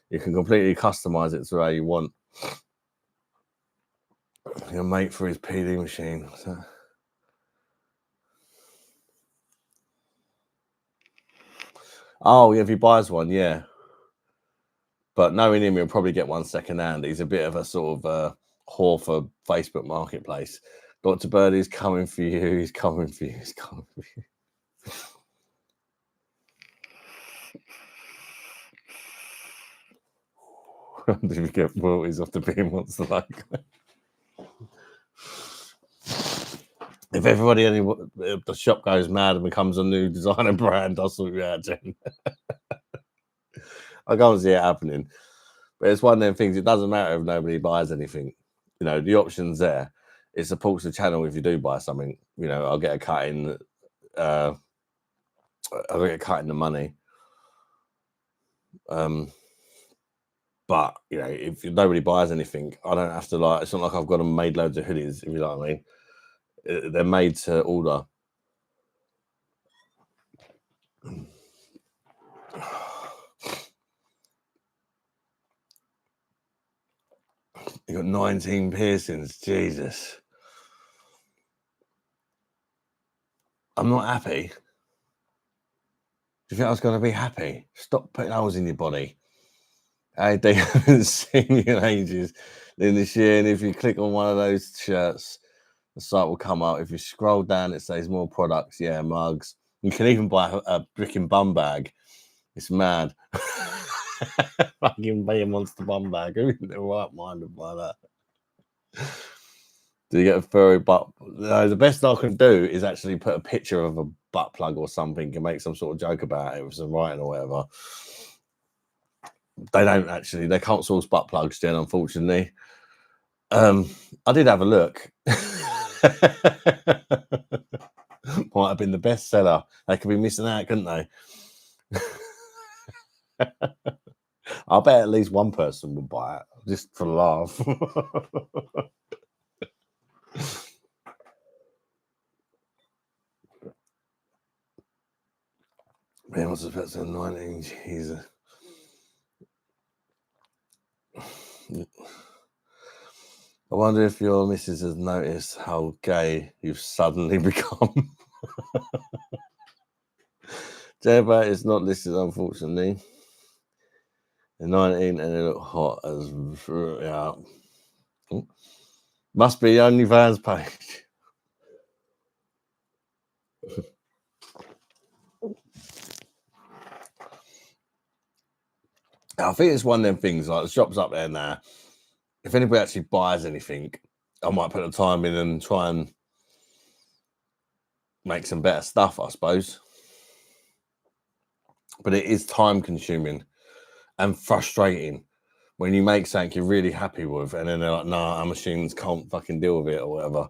You can completely customize it to how you want. Your mate for his PD machine. So. Oh, yeah, if he buys one, yeah. But knowing him, he'll probably get one second hand. He's a bit of a sort of whore for Facebook Marketplace. Dr. Birdie's coming for you. He's coming for you. He's coming for you. Did you get royalties off the Beer Monster logo? If everybody, if the shop goes mad and becomes a new designer brand, I'll sort you out, Jen. I can't see it happening. But it's one of them things. It doesn't matter if nobody buys anything. You know, the option's there. It supports the channel if you do buy something. You know, I'll get a cut in. I'll get a cut in the money. But you know, if nobody buys anything, I don't have to like. It's not like I've got them made loads of hoodies. If you know what I mean, they're made to order. You got 19 piercings. Jesus, I'm not happy. Do you think I was going to be happy? Stop putting holes in your body. They haven't seen you in ages. Then this year, and if you click on one of those shirts, the site will come up. If you scroll down, it says more products. Yeah, mugs. You can even buy a freaking bum bag. It's mad. Fucking Beer Monster bum bag. Who in the right mind would buy that? Do you get a furry butt? No, the best I can do is actually put a picture of a butt plug or something and make some sort of joke about it with some writing or whatever. They don't actually. They can't source butt plugs, Jen, unfortunately. I did have a look. Might have been the best seller. They could be missing out, couldn't they? I bet at least one person would buy it just for a laugh. Man, what's about to 19? Jesus. I wonder if your missus has noticed how gay you've suddenly become. Jailbait is not listed, unfortunately. They're 19 and they look hot as yeah. Must be OnlyFans page. I think it's one of them things, like the shop's up there now. If anybody actually buys anything, I might put the time in and try and make some better stuff, I suppose. But it is time consuming and frustrating when you make something you're really happy with and then they're like, nah, our machines can't fucking deal with it or whatever.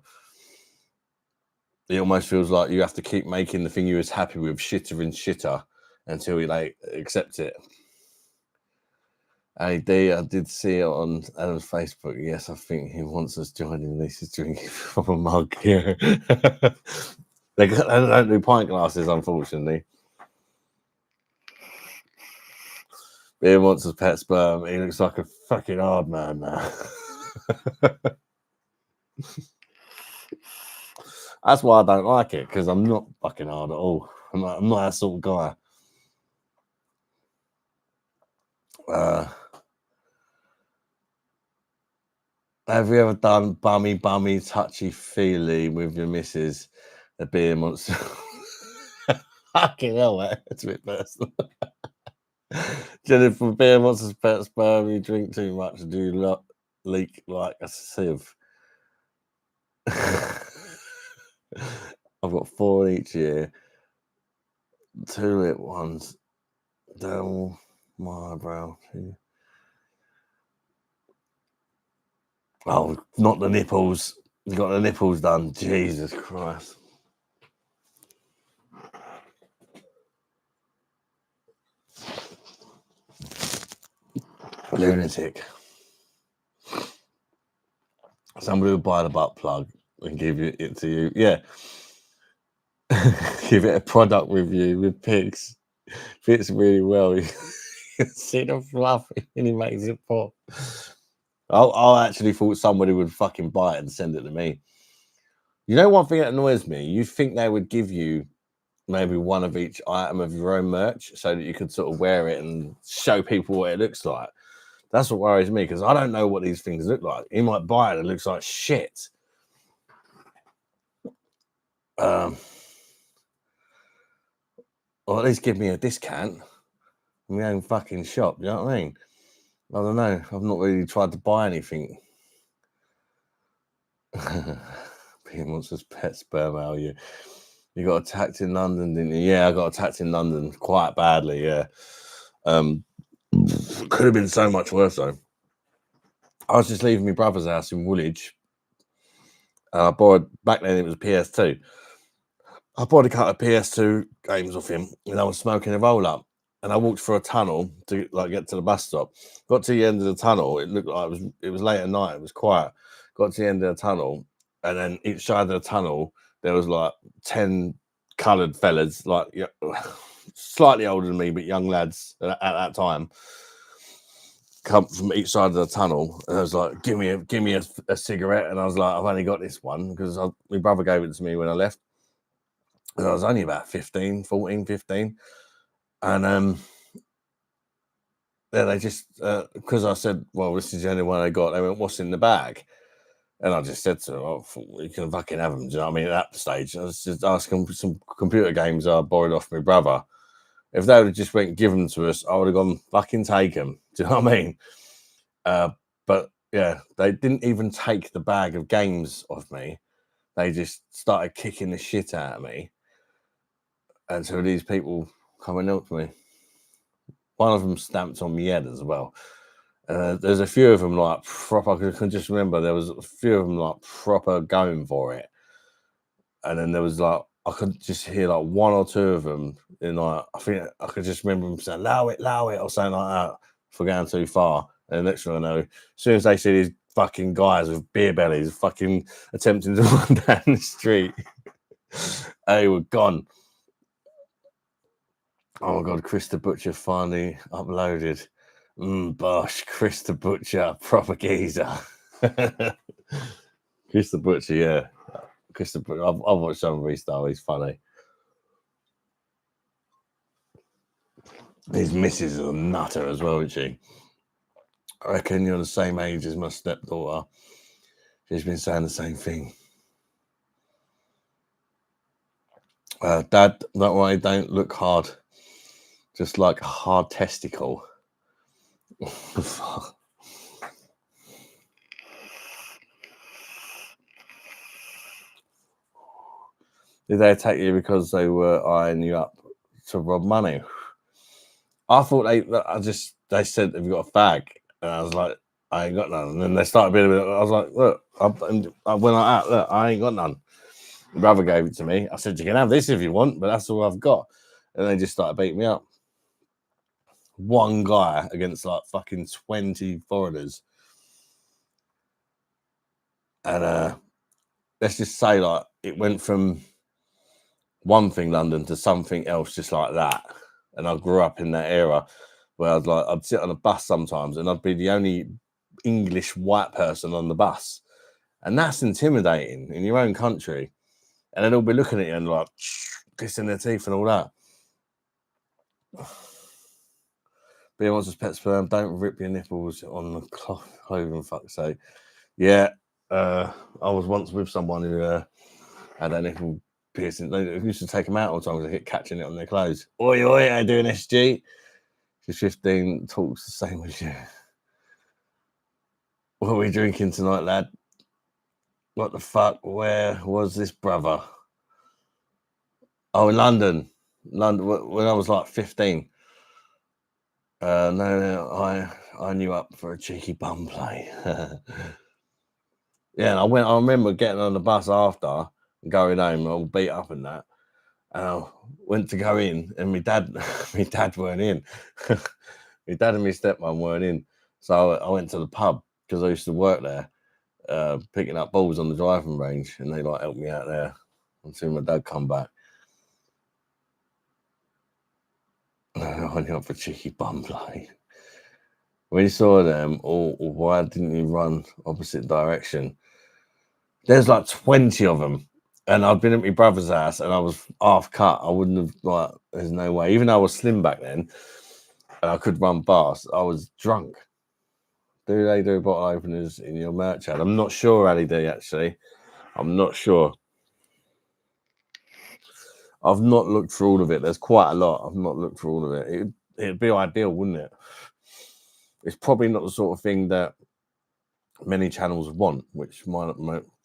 It almost feels like you have to keep making the thing you was happy with shitter and shitter until you like accept it. Hey D, I did see it on Adam's Facebook. Yes, I think he wants us joining. This is drinking from a mug here. They don't do pint glasses, unfortunately. Beer wants his pet sperm. He looks like a fucking hard man now. That's why I don't like it, because I'm not fucking hard at all. I'm not that sort of guy. Have you ever done bummy, touchy feely with your missus? The beer monster. Fucking hell, man. That's a bit personal. Jennifer, beer monsters, pet sperm. You drink too much, do you leak like a sieve? I've got 4 each year. 2 lit ones. Down my eyebrow. Oh, not the nipples. You got the nipples done. Jesus Christ. Lunatic. Somebody will buy the butt plug and give it to you. Yeah. Give it a product review with pigs. Fits really well. You see the fluff and he makes it pop. I actually thought somebody would fucking buy it and send it to me. You know, one thing that annoys me, you think they would give you maybe one of each item of your own merch so that you could sort of wear it and show people what it looks like. That's what worries me, because I don't know what these things look like. You might buy it and it looks like shit. Or at least give me a discount in my own fucking shop. You know what I mean? I don't know. I've not really tried to buy anything. Peter Monster's pet sperm out you. You got attacked in London, didn't you? Yeah, I got attacked in London quite badly. Yeah. Could have been so much worse though. I was just leaving my brother's house in Woolwich. I borrowed, back then it was PS2. I bought a couple of PS2 games off him, and I was smoking a roll up. And I walked through a tunnel to like get to the bus stop. Got to the end of the tunnel. It looked like it was late at night. It was quiet. Got to the end of the tunnel, and then each side of the tunnel there was like 10 coloured fellas, like slightly older than me, but young lads at that time, come from each side of the tunnel. And I was like, "Give me a cigarette." And I was like, "I've only got this one," because my brother gave it to me when I left. And I was only about 15. And then they just, because I said, "Well, this is the only one I got," they went, "What's in the bag?" And I just said to them, "Oh, you can fucking have them." Do you know what I mean? At that stage, I was just asking for some computer games I borrowed off my brother. If they would have just went give them to us, I would have gone fucking take them. Do you know what I mean? But yeah, they didn't even take the bag of games off me. They just started kicking the shit out of me. And so these people come and help me. One of them stamped on my head as well. There's a few of them like proper. I can just remember there was a few of them like proper going for it, and then there was like I could just hear like 1 or 2 of them. And like I think I could just remember them saying "Allow it," or something like that for going too far. And the next thing I know, as soon as they see these fucking guys with beer bellies fucking attempting to run down the street, they were gone. Oh my god, Chris the Butcher finally uploaded. Bosh, Chris the Butcher, proper geezer. Chris the Butcher, yeah. Chris the Butcher. I've watched some of his stuff. He's funny. His missus is a nutter as well, isn't she? I reckon you're the same age as my stepdaughter. She's been saying the same thing. Dad, don't worry, don't look hard. Just like a hard testicle. Did they attack you because they were eyeing you up to rob money? I thought they said, "Have you got a fag?" And I was like, "I ain't got none." And then they started being a bit. I was like, "Look," I went like that. "Look, I ain't got none." My brother gave it to me. I said, "You can have this if you want, but that's all I've got." And they just started beating me up. One guy against like fucking 20 foreigners. And let's just say like it went from one thing London to something else just like that. And I grew up in that era where I'd sit on a bus sometimes and I'd be the only English white person on the bus. And that's intimidating in your own country. And then they'll be looking at you and like pissing their teeth and all that. Being Monsters Pet Sperm, don't rip your nipples on the clothing, fuck's sake. Yeah, I was once with someone who had a nipple piercing. They used to take them out all the time because they kept catching it on their clothes. Oi, oi, how you doing, SG? She's 15, talks the same as you. What are we drinking tonight, lad? What the fuck? Where was this brother? Oh, in London. London, when I was like 15. No, I knew up for a cheeky bum play. Yeah, and I remember getting on the bus after and going home, all beat up and that. And I went to go in, and my dad weren't in. My dad and my stepmom weren't in. So I went to the pub because I used to work there, picking up balls on the driving range, and they like helped me out there until my dad come back. I knew up for cheeky bum play. When you saw them, why didn't you run opposite direction? There's like 20 of them. And I'd been at my brother's house and I was half cut. I wouldn't have, like, there's no way. Even though I was slim back then and I could run fast, I was drunk. Do they do bottle openers in your merch ad? I'm not sure, Ali D, actually. I'm not sure. I've not looked through all of it. There's quite a lot. I've not looked through all of it. It'd be ideal, wouldn't it? It's probably not the sort of thing that many channels want, which might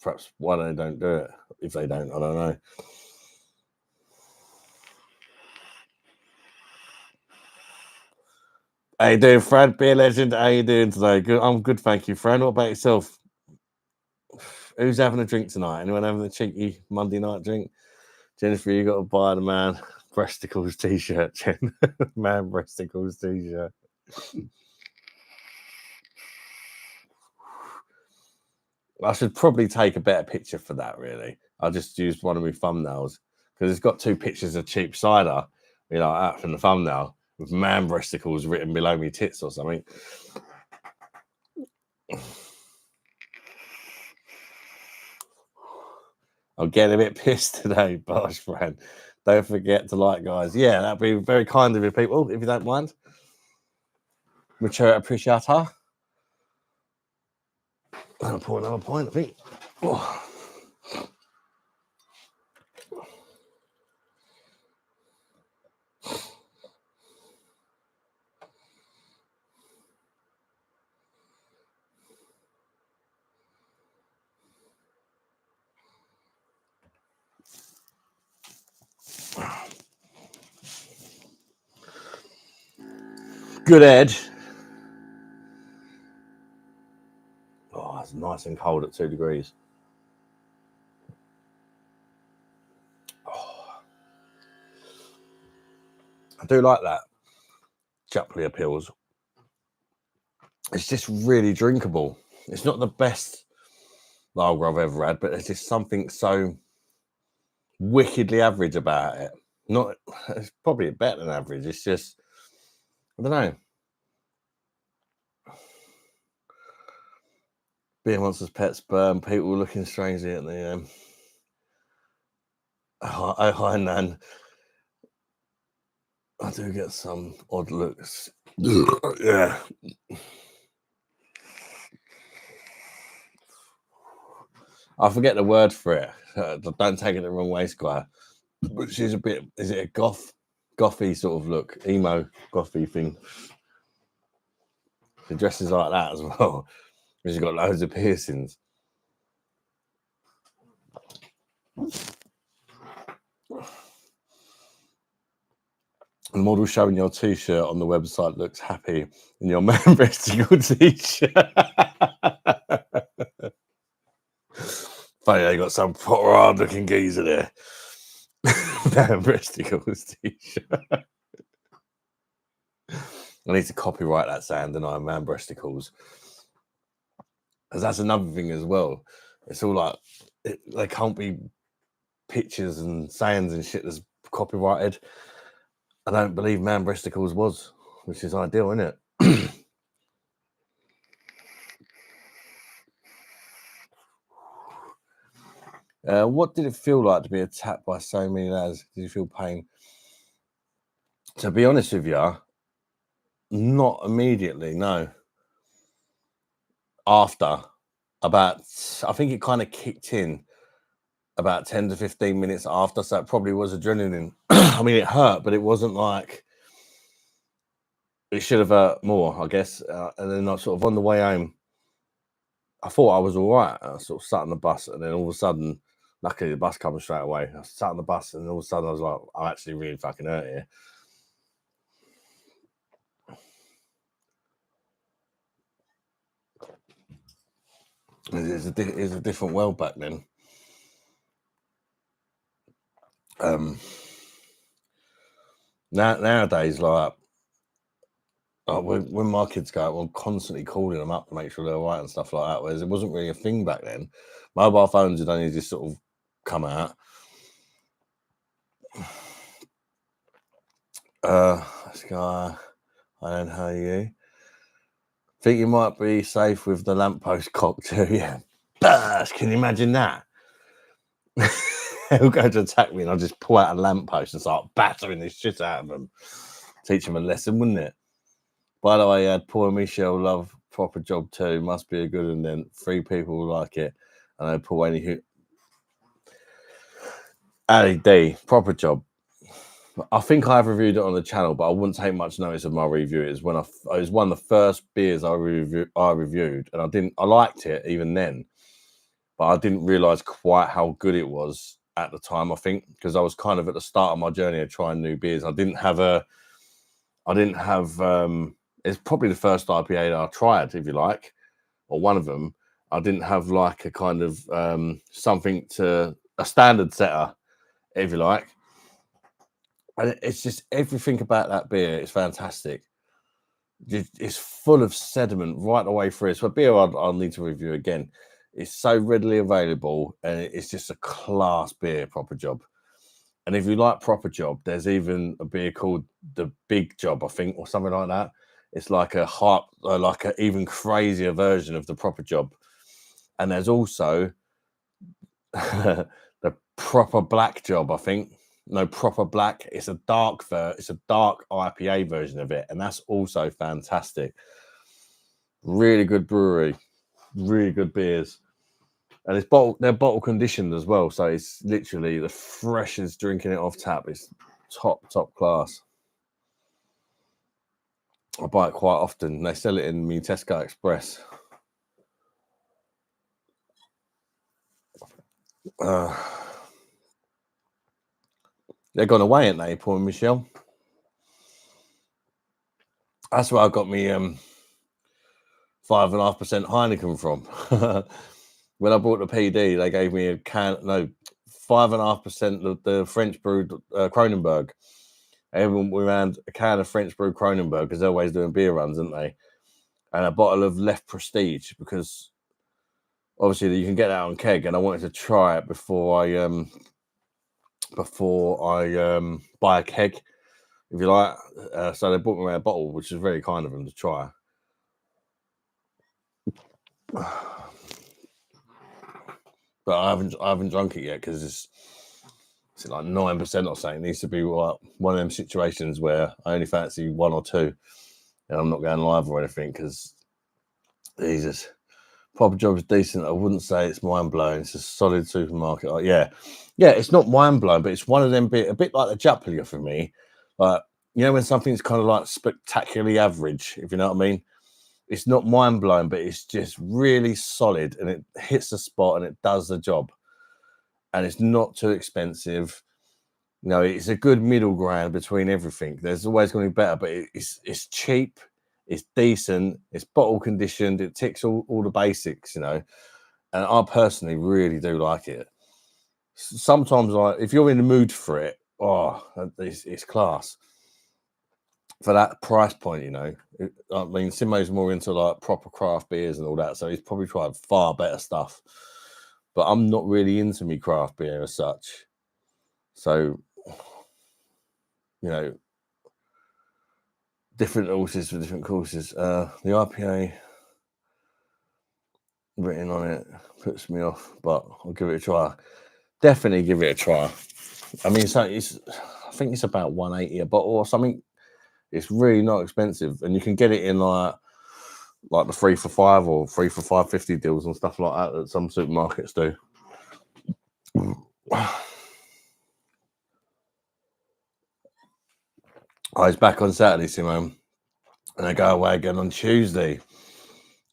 perhaps why they don't do it. If they don't, I don't know. How you doing, Fran? Beer legend. How you doing today? Good. I'm good, thank you, Fran. What about yourself? Who's having a drink tonight? Anyone having a cheeky Monday night drink? Jennifer, you got to buy the man breasticles t-shirt, Jen. Man breasticles t-shirt. I should probably take a better picture for that, really. I just used one of my thumbnails because it's got two pictures of cheap cider, you know, out from the thumbnail with man breasticles written below me tits or something. I'm getting a bit pissed today, Bosh Fran. Don't forget to like, guys. Yeah, that'd be very kind of you people, if you don't mind. Mature appreciata. I'll pour another point, I think. Oh. Good edge. Oh, it's nice and cold at 2 degrees. Oh. I do like that. Chapley appeals. It's just really drinkable. It's not the best lager I've ever had, but there's just something so wickedly average about it. It's probably better than average. It's just, I don't know. Being Monsters Pet Sperm, people looking strangely at the oh, hi Nan. I do get some odd looks. Yeah. I forget the word for it. Don't take it the wrong way, Squire. But she's a bit, is it a gothy sort of look? Emo, gothy thing. She dresses like that as well. She's got loads of piercings. The model showing your t-shirt on the website looks happy in your man breasticle t-shirt. Funny, they got some hard looking geezer there. Man breasticles t-shirt. I need to copyright that saying, don't I? Man breasticles. Because that's another thing as well. It's all like, they can't be pictures and sayings and shit that's copyrighted. I don't believe man breasticles was, which is ideal, isn't it? What did it feel like to be attacked by so many lads? Did you feel pain? To be honest with you, not immediately, no. After about, I think it kind of kicked in about 10 to 15 minutes after, so it probably was adrenaline. I mean, it hurt, but it wasn't like it should have hurt more, I guess. And then I sort of on the way home, I thought I was all right. I sort of sat on the bus, and then all of a sudden, luckily the bus comes straight away. I sat on the bus, and all of a sudden I was like, I'm actually really fucking hurt here. It's a different world back then. Nowadays, like when my kids go out, I'm constantly calling them up to make sure they're all right and stuff like that. Whereas it wasn't really a thing back then. Mobile phones had only just sort of come out. This guy, I don't know you. Think you might be safe with the lamppost cock too? Yeah. Burst! Can you imagine that? He'll go to attack me, and I'll just pull out a lamppost and start battering the shit out of them. Teach him a lesson, wouldn't it? By the way, poor Michelle love Proper Job too. Must be a good one then. 3 people like it. I know Paul Annie who Ali D, Proper Job. I think I've reviewed it on the channel, but I wouldn't take much notice of my review. It was one of the first beers I reviewed, and I liked it even then, but I didn't realize quite how good it was at the time. I think because I was kind of at the start of my journey of trying new beers. I didn't have it's probably the first IPA that I tried, if you like, or one of them. I didn't have like a kind of something to a standard setter, if you like. And it's just everything about that beer is fantastic. It's full of sediment right the way through. So a beer I'll need to review again. It's so readily available, and it's just a class beer, Proper Job. And if you like Proper Job, there's even a beer called the Big Job, I think, or something like that. It's like like an even crazier version of the Proper Job. And there's also the Proper Black Job, I think. No, Proper Black. It's a dark IPA version of it, and that's also fantastic. Really good brewery, really good beers, and they're bottle conditioned as well, so it's literally the freshest drinking it off tap. It's top class. I buy it quite often. They sell it in me Tesco Express. They're gone away, ain't they, Paul and Michelle? That's where I got me 5.5% Heineken from. When I bought the PD, they gave me a 5.5% of the French brewed Kronenbourg. Everyone went around a can of French brewed Kronenbourg because they're always doing beer runs, aren't they? And a bottle of Left Prestige because obviously you can get that on keg, and I wanted to try it before I buy a keg, if you like. So they bought me a bottle, which is very kind of them to try. But I haven't drunk it yet because it's like 9% or something. It needs to be like one of them situations where I only fancy 1 or 2, and I'm not going live or anything because Jesus. Proper Job is decent. I wouldn't say it's mind blowing. It's a solid supermarket. Like, yeah, it's not mind blowing, but it's one of them a bit like the Jupiler for me. Like, you know, when something's kind of like spectacularly average, if you know what I mean. It's not mind blowing, but it's just really solid, and it hits the spot and it does the job. And it's not too expensive. You know, it's a good middle ground between everything. There's always going to be better, but it's cheap. It's decent. It's bottle conditioned. It ticks all the basics, you know. And I personally really do like it. Sometimes, if you're in the mood for it, it's class. For that price point, you know. I mean, Simo's more into like proper craft beers and all that, so he's probably tried far better stuff. But I'm not really into me craft beer as such. So, you know, different horses for different courses. The IPA written on it puts me off, but I'll give it a try. definitely give it a try. I mean, so I think it's about 180 a bottle or something. It's really not expensive, and you can get it in like the 3 for $5 or 3 for $5.50 deals and stuff like that some supermarkets do. I was back on Saturday, Simone, and I go away again on Tuesday.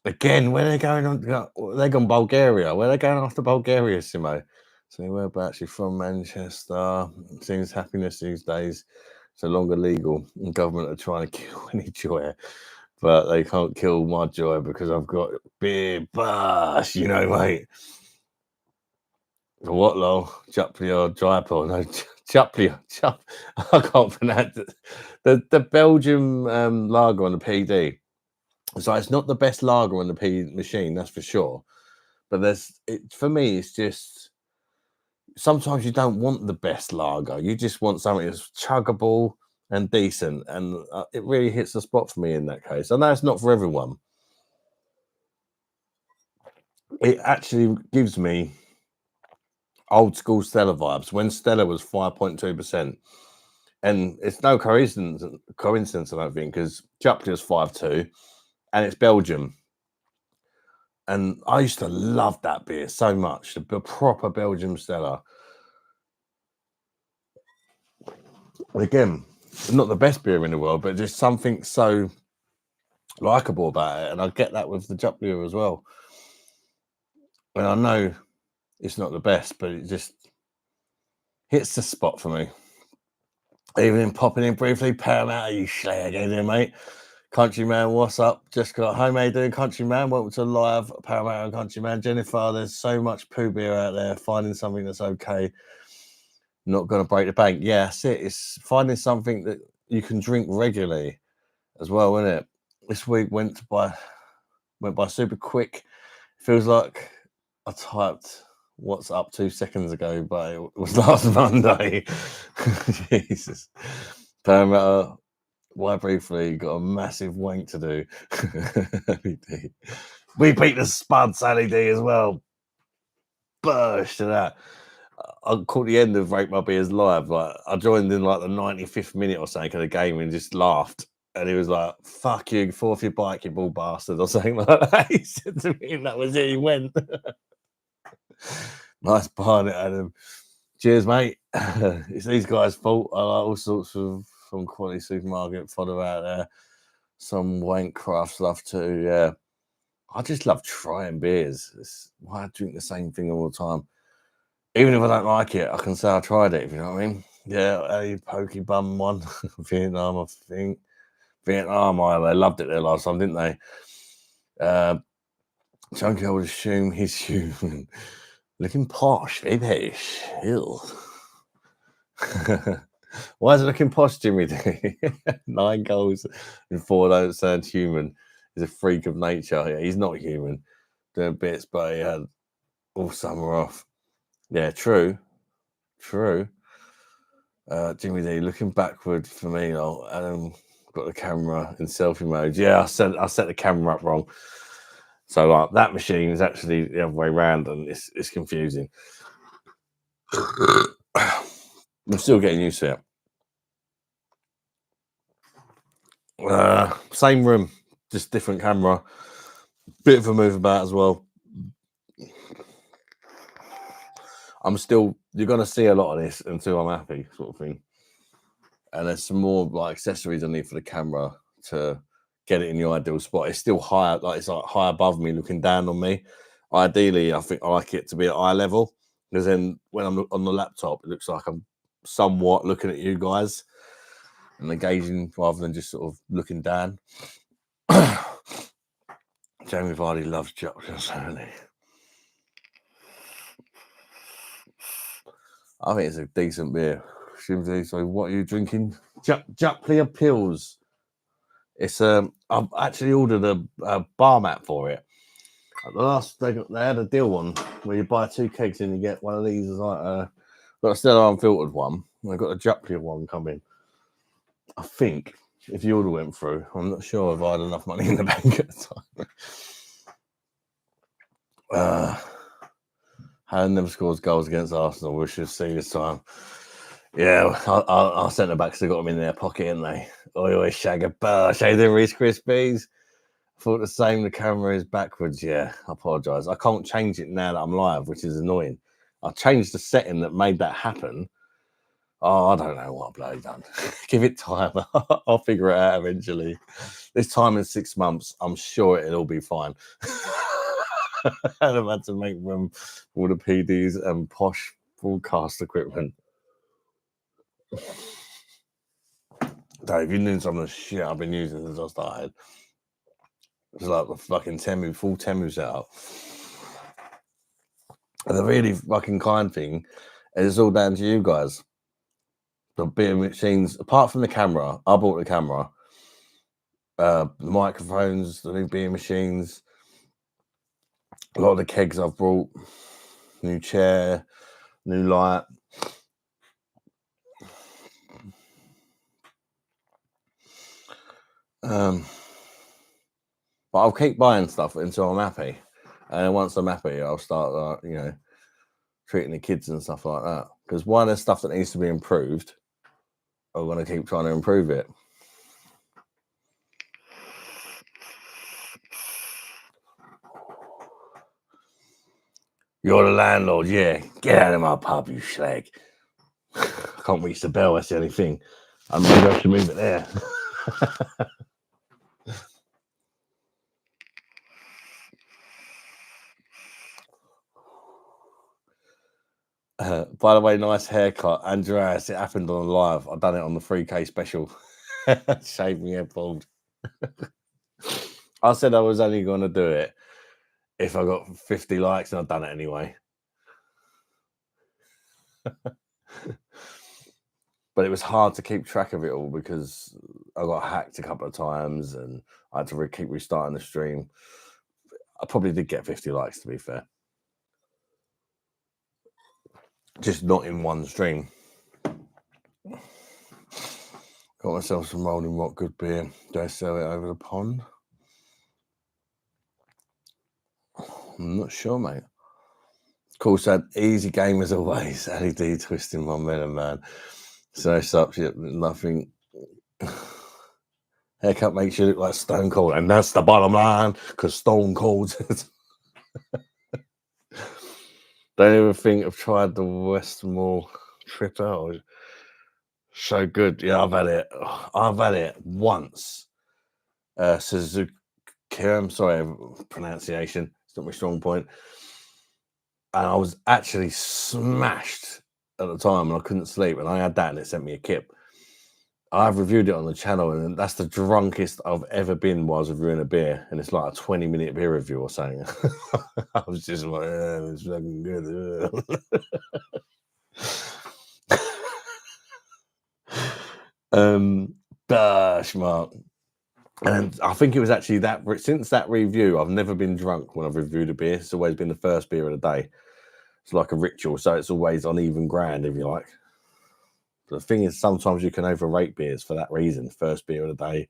Again, where they going on? They're going Bulgaria. Where they going after Bulgaria, Simo? So whereabouts you from? Manchester. Seems happiness these days. It's no longer legal. And government are trying to kill any joy, but they can't kill my joy because I've got beer bus, you know, mate. What lo? Chaplia, Jaipur, no, Chaplia. I can't pronounce it. The Belgium lager on the PD. So it's not the best lager on the P machine, that's for sure. But for me, it's just sometimes you don't want the best lager. You just want something that's chuggable and decent, and it really hits the spot for me in that case. I know it's not for everyone. It actually gives me old school Stella vibes when Stella was 5.2%. And it's no coincidence, I don't think, because Chaplia is 5.2 and it's Belgium. And I used to love that beer so much, the proper Belgium Stella. Again, not the best beer in the world, but just something so likable about it. And I get that with the Chaplia as well. And I know it's not the best, but it just hits the spot for me. Even in popping in briefly, Paramount, you slag in, mate. Countryman, what's up? Just got home. How you doing, Countryman? Welcome to live Paramount and Countryman. Jennifer, there's so much poo beer out there. Finding something that's okay, not going to break the bank. Yeah, that's it. It's finding something that you can drink regularly as well, isn't it? This week went by super quick. Feels like I typed what's up 2 seconds ago, but it was last Monday. Jesus. Paramount. Why briefly got a massive wank to do. We beat the Spud Sally D as well. Burst to that. I caught the end of Rate My Beers live. Like I joined in like the 95th minute or something of the game and just laughed. And he was like, "Fuck you, fall off your bike, you ball bastard," or something like that. He said to me, and that was it. He went. Nice barn it, Adam. Cheers, mate. It's these guys' fault. I like all sorts of from Quality Supermarket fodder out there. Some wank craft stuff too. Yeah, I just love trying beers. Why I drink the same thing all the time. Even if I don't like it, I can say I tried it. If you know what I mean. Yeah, a Pokey Bum one, Vietnam, I think. Vietnam, they loved it there last time, didn't they? Chunky, I would assume he's human. Looking posh, baby. Ew. Why is it looking posh, Jimmy D? 9 goals and 4 don't sound human. He's a freak of nature. Yeah, he's not human. Doing bits, but he had all summer off. Yeah, true. Jimmy D, looking backward for me, Adam got the camera in selfie mode. Yeah, I set the camera up wrong. So like that machine is actually the other way around, and it's confusing. I'm still getting used to it. Same room, just different camera. Bit of a move about as well. You're going to see a lot of this until I'm happy, sort of thing. And there's some more like accessories I need for the camera to get it in the ideal spot. It's still high, it's like high above me, looking down on me. Ideally, I think I like it to be at eye level, because then when I'm on the laptop, it looks like I'm somewhat looking at you guys and engaging rather than just sort of looking down. Jamie Vardy loves chocolate, certainly. I think it's a decent beer. So what are you drinking? Japlia Pills. It's I've actually ordered a bar mat for it. At the last they had a deal on where you buy 2 kegs and you get one of these. Like got a Stella Unfiltered one. And I got a Japlia one coming. I think if the order went through, I'm not sure if I had enough money in the bank at the time. Haaland never scores goals against Arsenal. We should see this time. Yeah, I'll send it back because they got them in their pocket, ain't they? Oi, Shagger Bar, Shagger Reese Krispies. I thought the same. The camera is backwards. Yeah, I apologise. I can't change it now that I'm live, which is annoying. I changed the setting that made that happen. Oh, I don't know what I've bloody done. Give it time. I'll figure it out eventually. This time in 6 months, I'm sure it'll all be fine. And I've had to make room for all the PDs and posh broadcast equipment. Dave, you knew some of the shit I've been using since I started. It's like the fucking full Temu setup. And the really fucking kind thing is it's all down to you guys. The beer machines, apart from the camera, I bought the camera, the microphones, the new beer machines, a lot of the kegs I've brought, new chair, new light. But I'll keep buying stuff until I'm happy, and then once I'm happy, I'll start, treating the kids and stuff like that. Because while there's stuff that needs to be improved, I'm going to keep trying to improve it. You're the landlord, yeah. Get out of my pub, you slag. I can't reach the bell, that's the only thing. I'm going to have to move it there. By the way, nice haircut. Andreas, it happened on live. I've done it on the 3K special. Shaved me head bald. I said I was only going to do it if I got 50 likes, and I've done it anyway. But it was hard to keep track of it all because I got hacked a couple of times and I had to keep restarting the stream. I probably did get 50 likes, to be fair. Just not in one stream. Got myself some Rolling Rock good beer. Do I sell it over the pond? I'm not sure, mate. Of course, that easy game as always. LED twisting my melon, man. So subject, nothing. Haircut makes you look like Stone Cold, and that's the bottom line, because Stone Cold. Don't ever think I've tried the Westmore trip out. So good. Yeah, I've had it once. Suzuki, I'm sorry, pronunciation. It's not my strong point. And I was actually smashed at the time, and I couldn't sleep. And I had that, and it sent me a kip. I've reviewed it on the channel, and that's the drunkest I've ever been while I was reviewing a beer. And it's like a 20-minute beer review or something. I was just like, it's fucking good. Gosh, Mark. And I think it was actually that since that review, I've never been drunk when I've reviewed a beer. It's always been the first beer of the day. It's like a ritual, so it's always on even ground, if you like. The thing is, sometimes you can overrate beers for that reason. First beer of the day,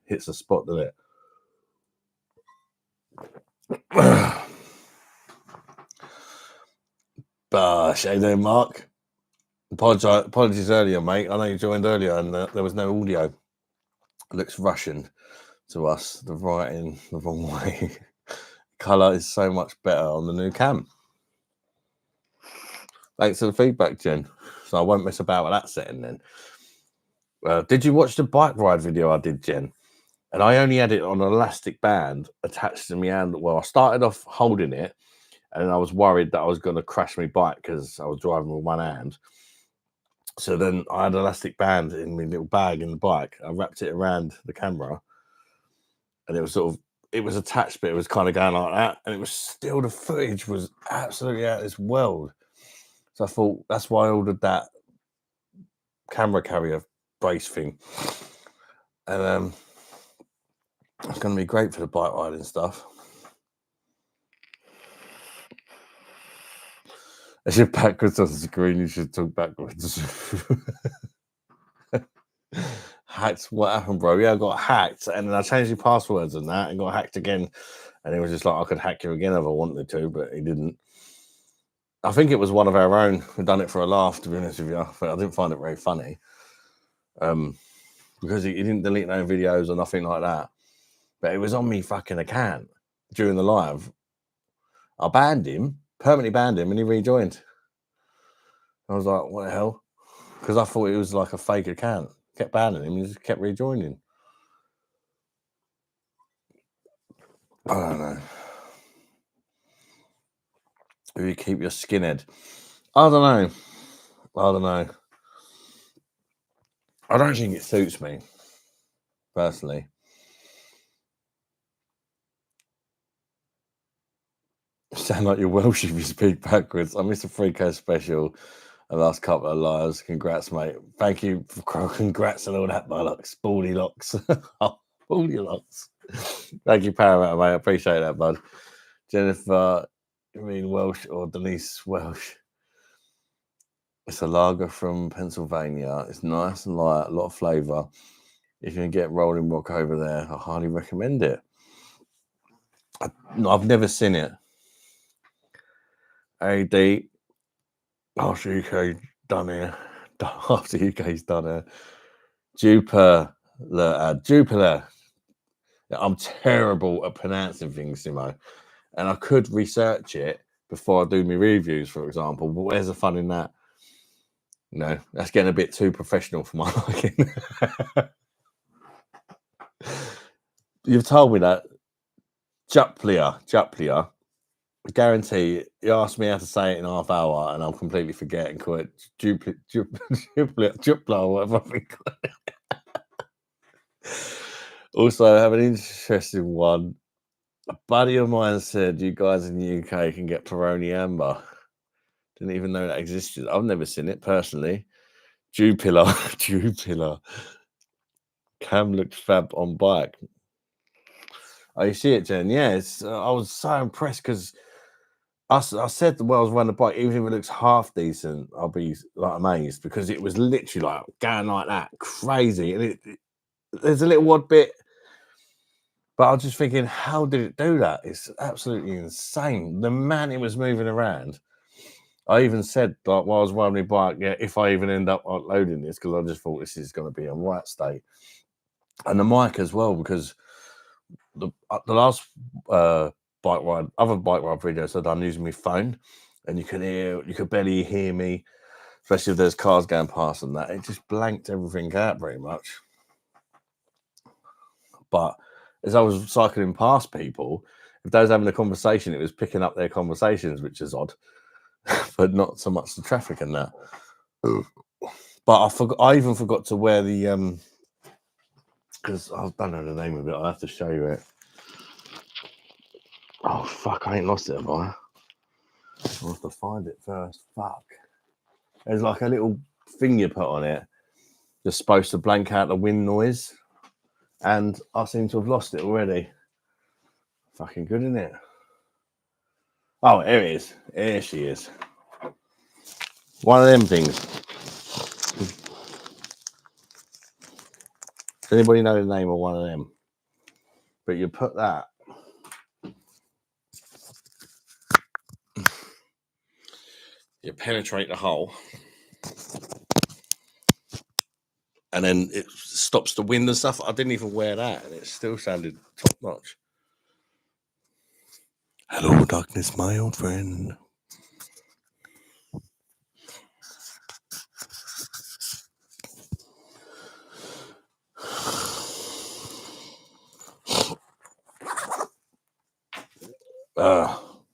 hits the spot, doesn't it? Gosh, hey there, Mark. Apologies earlier, mate. I know you joined earlier and there was no audio. It looks Russian to us. The writing the wrong way. Colour is so much better on the new cam. Thanks for the feedback, Jen. So I won't mess about with that setting then. Did you watch the bike ride video I did, Jen? And I only had it on an elastic band attached to my hand. Well, I started off holding it, and I was worried that I was going to crash my bike because I was driving with one hand. So then I had an elastic band in my little bag in the bike. I wrapped it around the camera, and it was attached, but it was kind of going like that. And it was still, the footage was absolutely out of this world. So I thought that's why I ordered that camera carrier brace thing. And it's going to be great for the bike riding stuff. As you're backwards on the screen, you should talk backwards. Hacked? What happened, bro? Yeah, I got hacked, and then I changed the passwords and that, and got hacked again. And it was just like I could hack you again if I wanted to, but he didn't. I think it was one of our own who done it for a laugh, to be honest with you. But I didn't find it very funny. Because he didn't delete no videos or nothing like that. But it was on me fucking account during the live. I banned him, permanently banned him, and he rejoined. I was like, what the hell? Because I thought it was like a fake account. Kept banning him, he just kept rejoining. I don't know. You keep your skinhead. I don't know. I don't think it suits me, personally. Sound like you're Welsh if you speak backwards. I missed a 3K special the last couple of lives. Congrats, mate. Thank you for congrats and all that bollocks. Baldy locks. Baldy locks. Thank you, Paramount, mate. I appreciate that, bud. Jennifer, you mean Welsh or Denise Welsh? It's a lager from Pennsylvania. It's nice and light, a lot of flavour. If you can get Rolling Rock over there, I highly recommend it. I've never seen it. AD, after UK done here. After UK's done here. Jupiler. I'm terrible at pronouncing things, Simo. And I could research it before I do my reviews, for example. But where's the fun in that? No, that's getting a bit too professional for my liking. You've told me that. Jupiler. I guarantee you asked me how to say it in half hour and I'll completely forget and call it Jupiler, or whatever I think. Also, I have an interesting one. A buddy of mine said you guys in the UK can get Peroni Amber. Didn't even know that existed. I've never seen it personally. Jupiler. Cam looks fab on bike. Oh, you see it, Jen? Yeah, I was so impressed because I said while I was running the bike, even if it looks half decent, I'll be like amazed because it was literally like going like that, crazy. And there's a little odd bit, but I was just thinking, how did it do that? It's absolutely insane. The man it was moving around. I even said, like, while I was riding my bike, yeah, if I even end up uploading this, because I just thought this is going to be a right state. And the mic as well, because the last other bike ride videos I've done using my phone, and you could barely hear me, especially if there's cars going past and that. It just blanked everything out very much. But as I was cycling past people, if they was having a conversation, it was picking up their conversations, which is odd, but not so much the traffic and that. But I even forgot to wear the because I don't know the name of it. I have to show you it. Oh fuck! I ain't lost it, have I? I have to find it first. Fuck. There's like a little thing you put on it that's supposed to blank out the wind noise, and I seem to have lost it already. Fucking good, isn't it? Oh, here it is. Here she is. One of them things. Does anybody know the name of one of them? But you put that. You penetrate the hole. And then it stops the wind and stuff. I didn't even wear that, and it still sounded top notch. Hello, darkness, my old friend.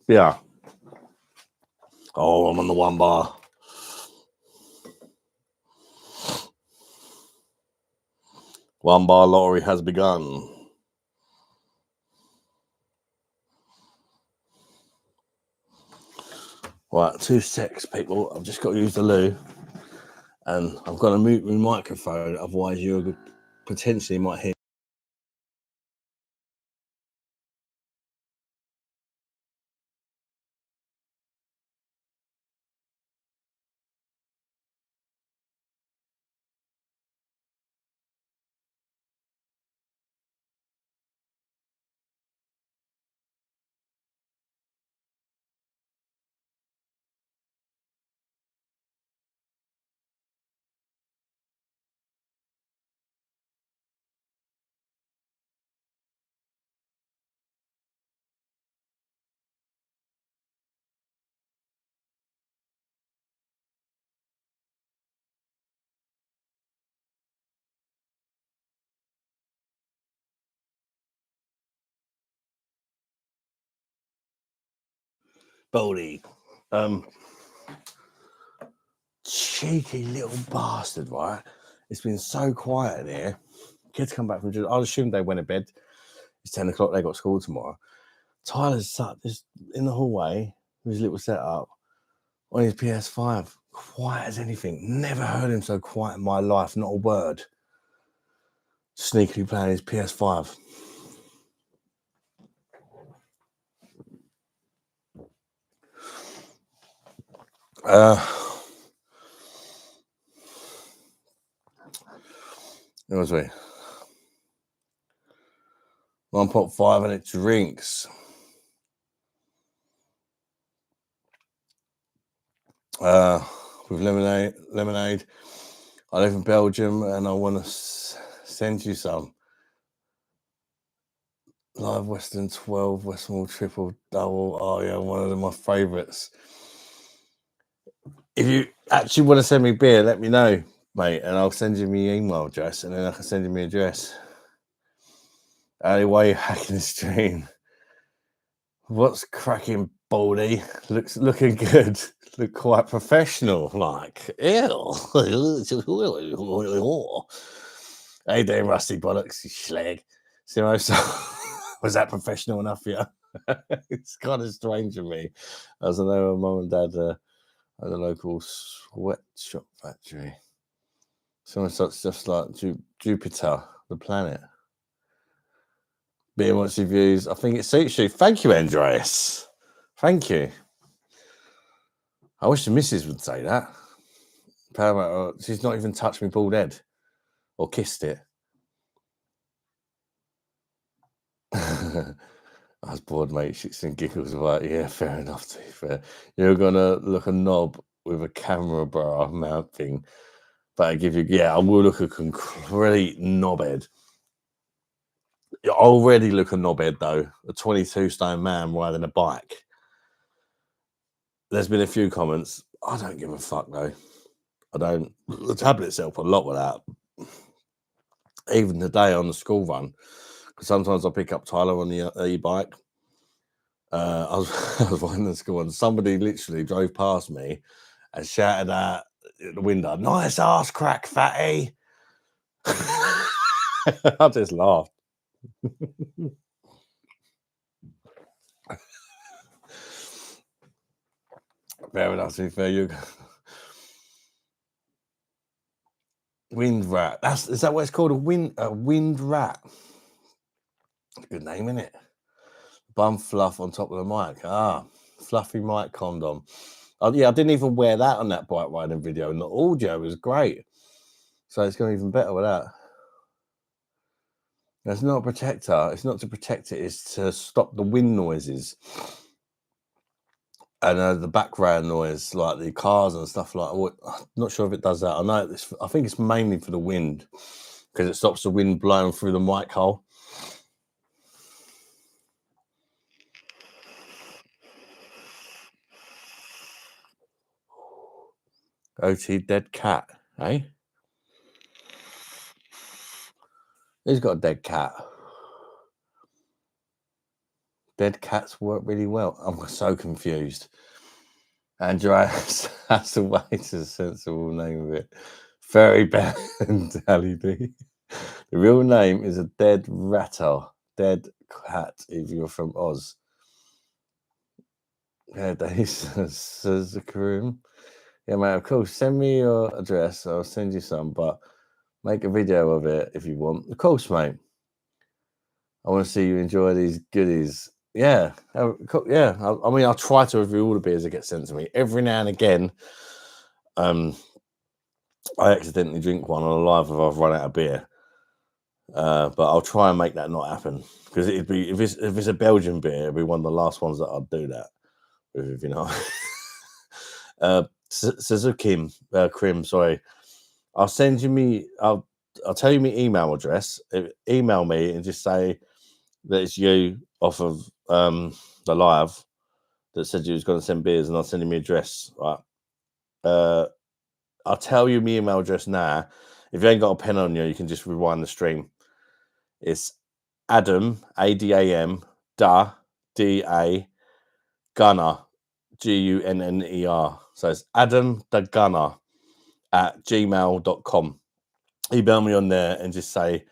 Yeah. Oh, I'm on the 1 bar. One bar lottery has begun. Right, 2 secs, people. I've just got to use the loo, and I've got to mute my microphone. Otherwise, you potentially might hear. Baldy. Cheeky little bastard, right? It's been so quiet in here. Kids come back from I'll assume they went to bed. It's 10 o'clock, they got school tomorrow. Tyler's sat just in the hallway with his little setup on his PS5. Quiet as anything. Never heard him so quiet in my life, not a word. Sneakily playing his PS5. It was me. 1.5 and it drinks. With lemonade. I live in Belgium and I want to send you some. Live Western 12, Westmore triple double. Oh yeah, one of my favourites. If you actually want to send me beer, let me know, mate, and I'll send you my email address, and then I can send you my address. Ali, why are you hacking the stream? What's cracking, Baldy? Looking good. Look quite professional, like. Ew. Hey there, Rusty Bollocks, you schlag. So, was that professional enough for you? It's kind of strange to me. As I know, my mum and dad at a local sweatshop factory. Some such just like Jupiter, the planet. Beer wants your views. I think it suits you. Thank you, Andreas. Thank you. I wish the missus would say that. She's not even touched me bald head or kissed it. I was bored, mate. Shits and giggles about, yeah, fair enough, to be fair. You're going to look a knob with a camera bar mount thing. But I give you, yeah, I will look a complete knobhead. I already look a knobhead, though. A 22-stone man riding a bike. There's been a few comments. I don't give a fuck, though. I don't. The tablets help a lot with that. Even today on the school run, because sometimes I pick up Tyler on the e-bike. I was riding to school and somebody literally drove past me and shouted at the window, "Nice ass crack, fatty." I just laughed. Fair enough, to be fair. You wind rat. Is that what it's called? A wind rat. Good name, isn't it? Bum fluff on top of the mic. Ah, fluffy mic condom. Oh, yeah, I didn't even wear that on that bike riding video, and the audio was great. So it's going even better with that. It's not a protector. It's not to protect it. It's to stop the wind noises and the background noise, like the cars and stuff like that. I'm not sure if it does that. I think it's mainly for the wind because it stops the wind blowing through the mic hole. OT dead cat, eh? Who's got a dead cat? Dead cats work really well. I'm so confused. Andreas, that's the way to a sensible name of it. Very bad, Ali D. The real name is a dead ratter, dead cat if you're from Oz. Yeah, says the Karoom. Yeah, mate, of course. Send me your address. I'll send you some, but make a video of it if you want. Of course, mate. I want to see you enjoy these goodies. Yeah, yeah. I mean, I'll try to review all the beers that get sent to me. Every now and again, I accidentally drink one on a live if I've run out of beer. But I'll try and make that not happen because it'd be if it's a Belgian beer, it'd be one of the last ones that I'd do that with, you know. Suzuki Krim, sorry. I'll send you I'll tell you my email address. Email me and just say that it's you off of the live that said you was going to send beers, and I'll send you my address. Right. I'll tell you my email address now. If you ain't got a pen on you, you can just rewind the stream. It's Adam, ADAM, DA, Gunner, Gunner. So it's Adam the Gunner at gmail.com. Email me on there and just say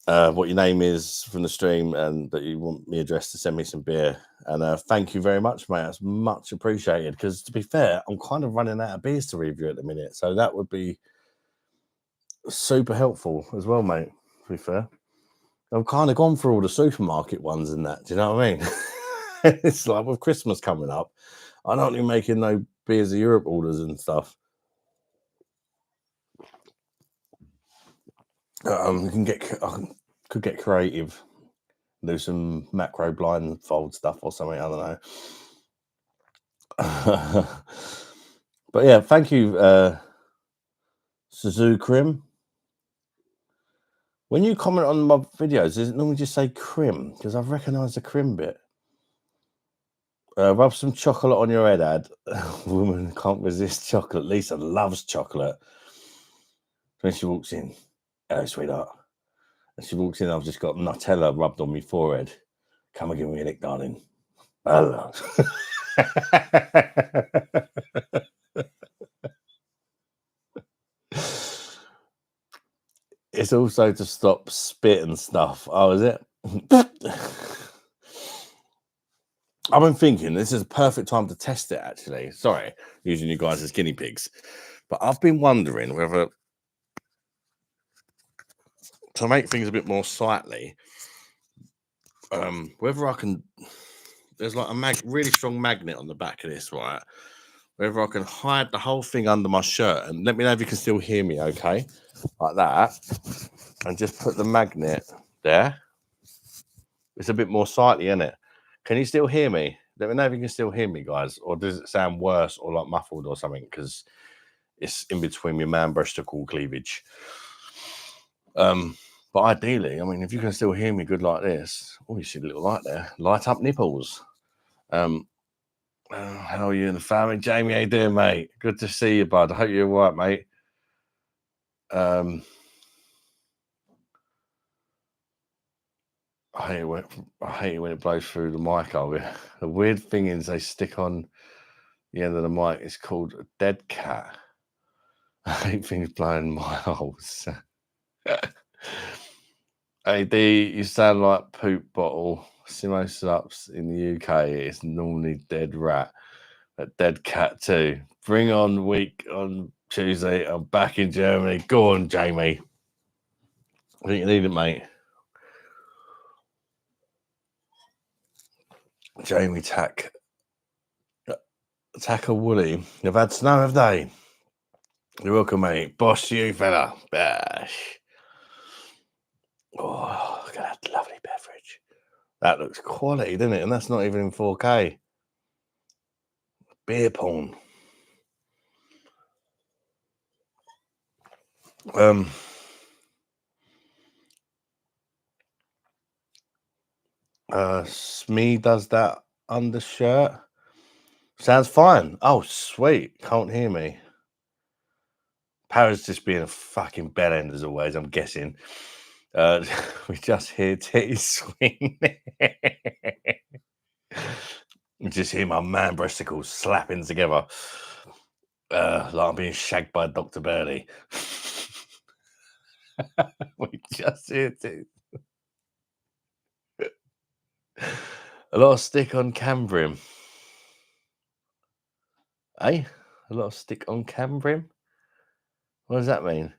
what your name is from the stream and that you want me address to send me some beer. And thank you very much, mate. That's much appreciated. Because to be fair, I'm kind of running out of beers to review at the minute. So that would be super helpful as well, mate. To be fair, I've kind of gone through all the supermarket ones and that. Do you know what I mean? It's like with Christmas coming up, I don't be making no Beers of Europe orders and stuff. I could get creative, do some macro blindfold stuff or something. I don't know. But yeah, thank you, Suzu Krim. When you comment on my videos, does it normally just say Krim? Because I've recognised the Krim bit. Rub some chocolate on your head, Ad. Woman can't resist chocolate. Lisa loves chocolate. When she walks in, hello, sweetheart. And she walks in, I've just got Nutella rubbed on my forehead. Come and give me a lick, darling. Hello. It's also to stop spit and stuff. Oh, is it? I've been thinking this is a perfect time to test it, actually. Sorry, using you guys as guinea pigs. But I've been wondering whether to make things a bit more sightly, whether I can, there's like a really strong magnet on the back of this, right? Whether I can hide the whole thing under my shirt, and let me know if you can still hear me, okay? Like that, and just put the magnet there. It's a bit more sightly, isn't it? Can you still hear me? Let me know if you can still hear me, guys, or does it sound worse or like muffled or something? Because it's in between my man breasticle cleavage. But ideally, I mean, if you can still hear me good like this, oh, you see a little light there. Light up nipples. How are you and the family? Jamie, how you doing, mate? Good to see you, bud. I hope you're all right, mate. I hate it when it blows through the mic over here. The weird thing is they stick on the end of the mic. It's called a dead cat. I hate things blowing my holes. AD, you sound like poop bottle. Simo Sups in the UK, it's normally dead rat. A dead cat too. Bring on week on Tuesday. I'm back in Germany. Go on, Jamie. I think you need it, mate. Jamie Tack a Woolly. They've had snow, have they? You're welcome, mate. Boss you, fella. Bash. Oh, look at that lovely beverage. That looks quality, doesn't it? And that's not even in 4K. Beer porn. Smee does that undershirt. Sounds fine. Oh, sweet. Can't hear me. Paris just being a fucking bellend as always, I'm guessing. We just hear titty swing. We just hear my man breasticles slapping together. Like I'm being shagged by Dr. Burley. We just hear titty. A lot of stick on Cambrium. Eh? A lot of stick on Cambrium? What does that mean?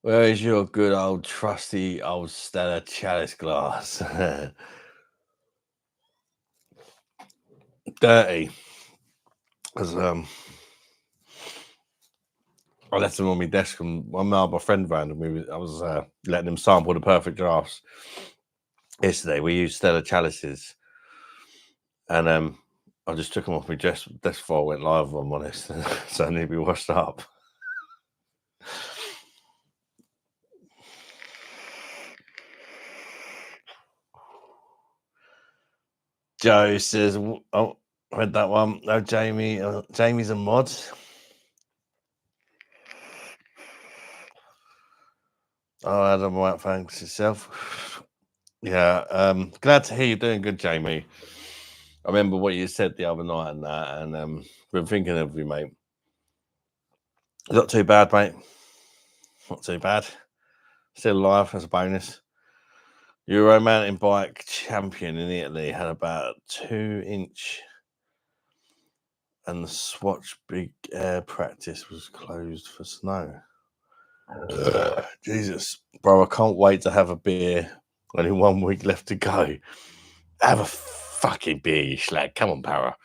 Where is your good old trusty old Stella chalice glass? Dirty. Because I left them on my desk, and my friend ran, and I was letting him sample the perfect drafts. Yesterday, we used Stella chalices, and I just took them off my desk before I went live, if I'm honest, so they need to be washed up. Joe says, oh, I read that one. No, Jamie. Jamie's a mod. Oh, Adam White, thanks yourself. Yeah, glad to hear you're doing good, Jamie. I remember what you said the other night and that, and been thinking of you, mate. Not too bad, mate. Not too bad. Still alive, as a bonus. Euro mountain bike champion in Italy had about 2-inch, and the Swatch Big Air practice was closed for snow. Jesus, bro, I can't wait to have a beer. Only 1 week left to go. Have a fucking beer, you slag. Come on, Para.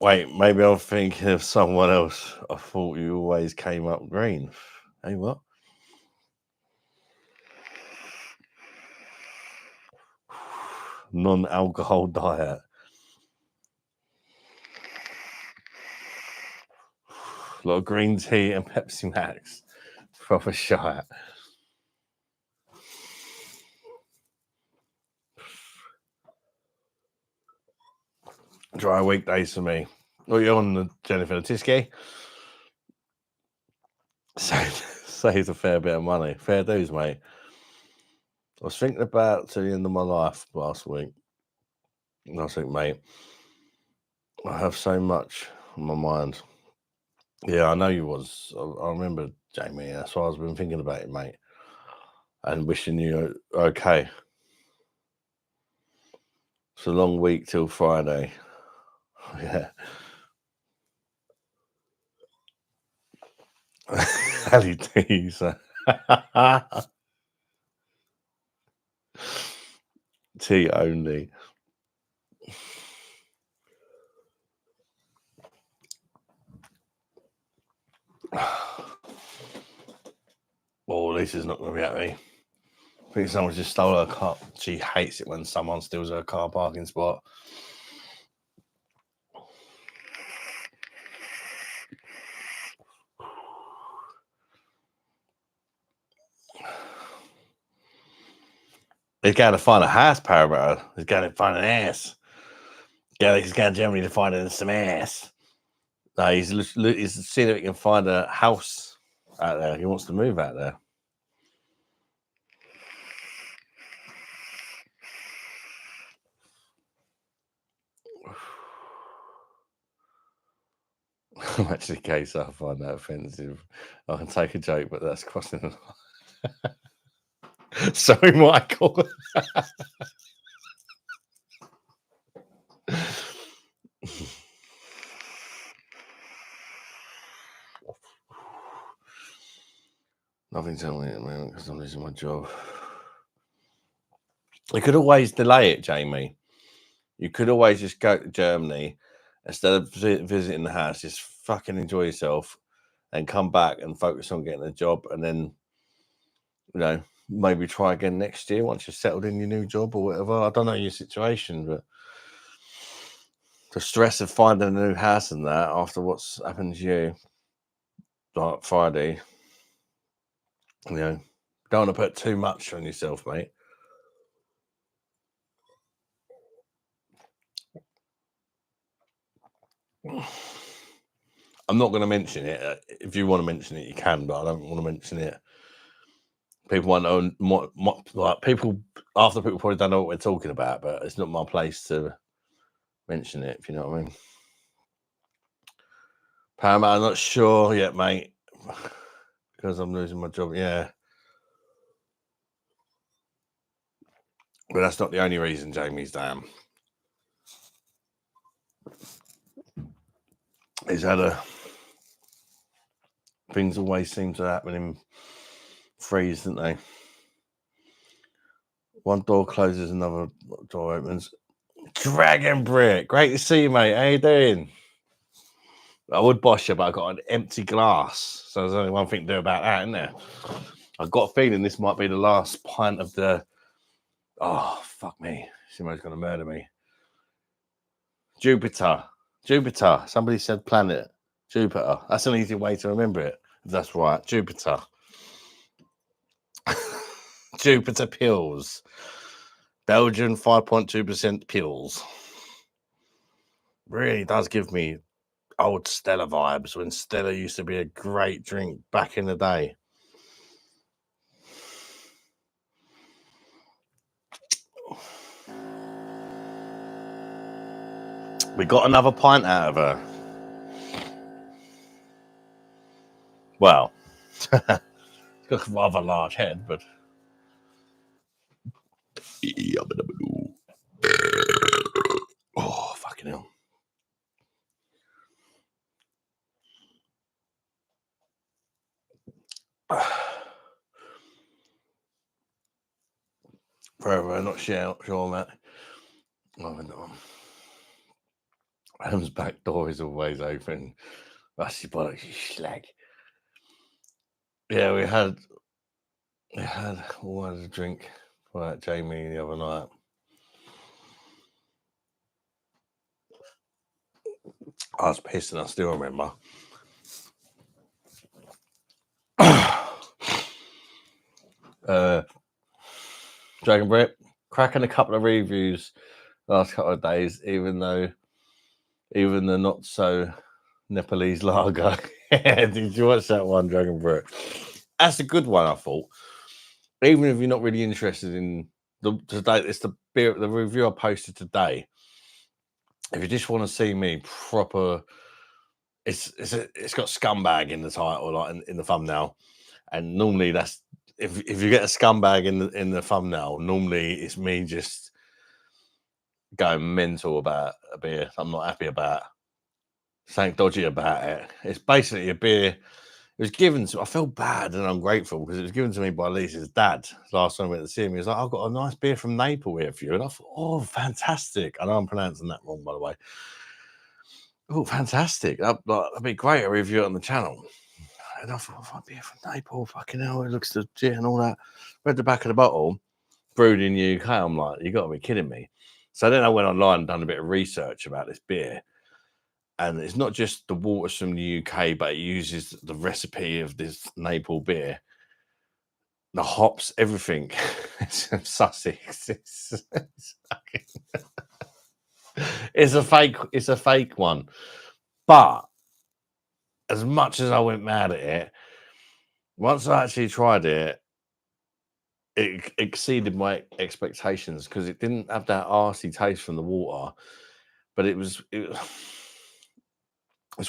Wait, maybe I'm thinking of someone else. I thought you always came up green. Hey, what? Non-alcohol diet. A lot of green tea and Pepsi Max. Proper shot. Dry weekdays for me. What are you on, Jennifer Tiski? Saves a fair bit of money. Fair dues, mate. I was thinking about to the end of my life last week. And I think, mate, I have so much on my mind. Yeah, I know you was. I remember, Jamie. That's why I've been thinking about it, mate. And wishing you okay. It's a long week till Friday. Yeah. Ali D's. Tea only. Oh, Lisa's not going to be happy. I think someone just stole her car. She hates it when someone steals her car parking spot. He's going to find a house, Parameter. He's going to find an ass. He's going to Germany to find some ass. No, he's seeing if he can find a house out there. He wants to move out there. I'm actually gay, so I find that offensive. I can take a joke, but that's crossing the line. Sorry, Michael. Nothing's telling me at the moment because I'm losing my job. You could always delay it, Jamie. You could always just go to Germany instead of visiting the house. Just fucking enjoy yourself and come back and focus on getting a job, and then, you know, maybe try again next year once you're settled in your new job or whatever. I don't know your situation, but the stress of finding a new house and that after what's happened to you, like Friday, you know, don't want to put too much on yourself, mate. I'm not going to mention it. If you want to mention it, you can, but I don't want to mention it. People want to know, like people after people probably don't know what we're talking about, but it's not my place to mention it, if you know what I mean. Pam, I'm not sure yet, mate, because I'm losing my job. Yeah. But that's not the only reason, Jamie's damn. He's had a... Things always seem to happen in threes, don't they? One door closes, another door opens. Dragon Brick, great to see you, mate. How you doing? I would boss you, but I got an empty glass, so there's only one thing to do about that, isn't there? I've got a feeling this might be the last pint of the... Oh, fuck me. Simo's going to murder me. Jupiter. Somebody said planet. Jupiter. That's an easy way to remember it, if that's right. Jupiter. Jupiter pills. Belgian 5.2% pills. Really does give me old Stella vibes when Stella used to be a great drink back in the day. We got another pint out of her. Well, it's got a rather large head, but oh, fucking hell. Forever, not sure on that. Oh, no. Adam's back door is always open. Rusty bollocks, you slag. Yeah, we had a drink for that Jamie the other night. I was pissed and I still remember. Dragon Breath, cracking a couple of reviews last couple of days, even the not so Nepalese lager. Did you watch that one, Dragon Breath? That's a good one, I thought. Even if you're not really interested in today, it's the review I posted today. If you just want to see me proper, it's got scumbag in the title, like in the thumbnail, and normally that's if you get a scumbag in the thumbnail, normally it's me just going mental about a beer I'm not happy about, something dodgy about it. It's basically a beer. It was given to. I feel bad and ungrateful because it was given to me by Lisa's dad last time I went to see him. He was like, "I've got a nice beer from Naples here for you," and I thought, "Oh, fantastic!" I know I'm pronouncing that wrong, by the way. Oh, fantastic! That'd be great. A review it on the channel. And I thought, "Oh, beer from Naples, fucking hell! It looks legit and all that." Read the back of the bottle, brewed in the UK. I'm like, "You got to be kidding me!" So then I went online and done a bit of research about this beer. And it's not just the waters from the UK, but it uses the recipe of this Naples beer. The hops, everything. It's Sussex. It's a fake one. But as much as I went mad at it, once I actually tried it, it exceeded my expectations because it didn't have that arsey taste from the water, but it's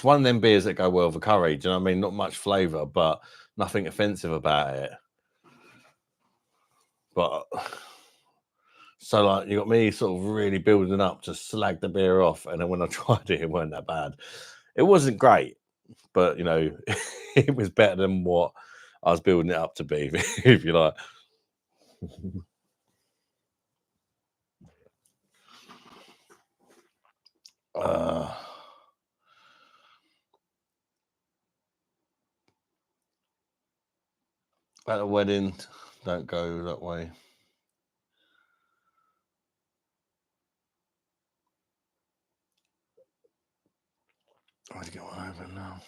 one of them beers that go well for curry. Do you know what I mean? Not much flavour, but nothing offensive about it. But so, like, you got me sort of really building up to slag the beer off, and then when I tried it, it weren't that bad. It wasn't great, but you know, it was better than what I was building it up to be, if you like. At a wedding, don't go that way. I need to get one over now.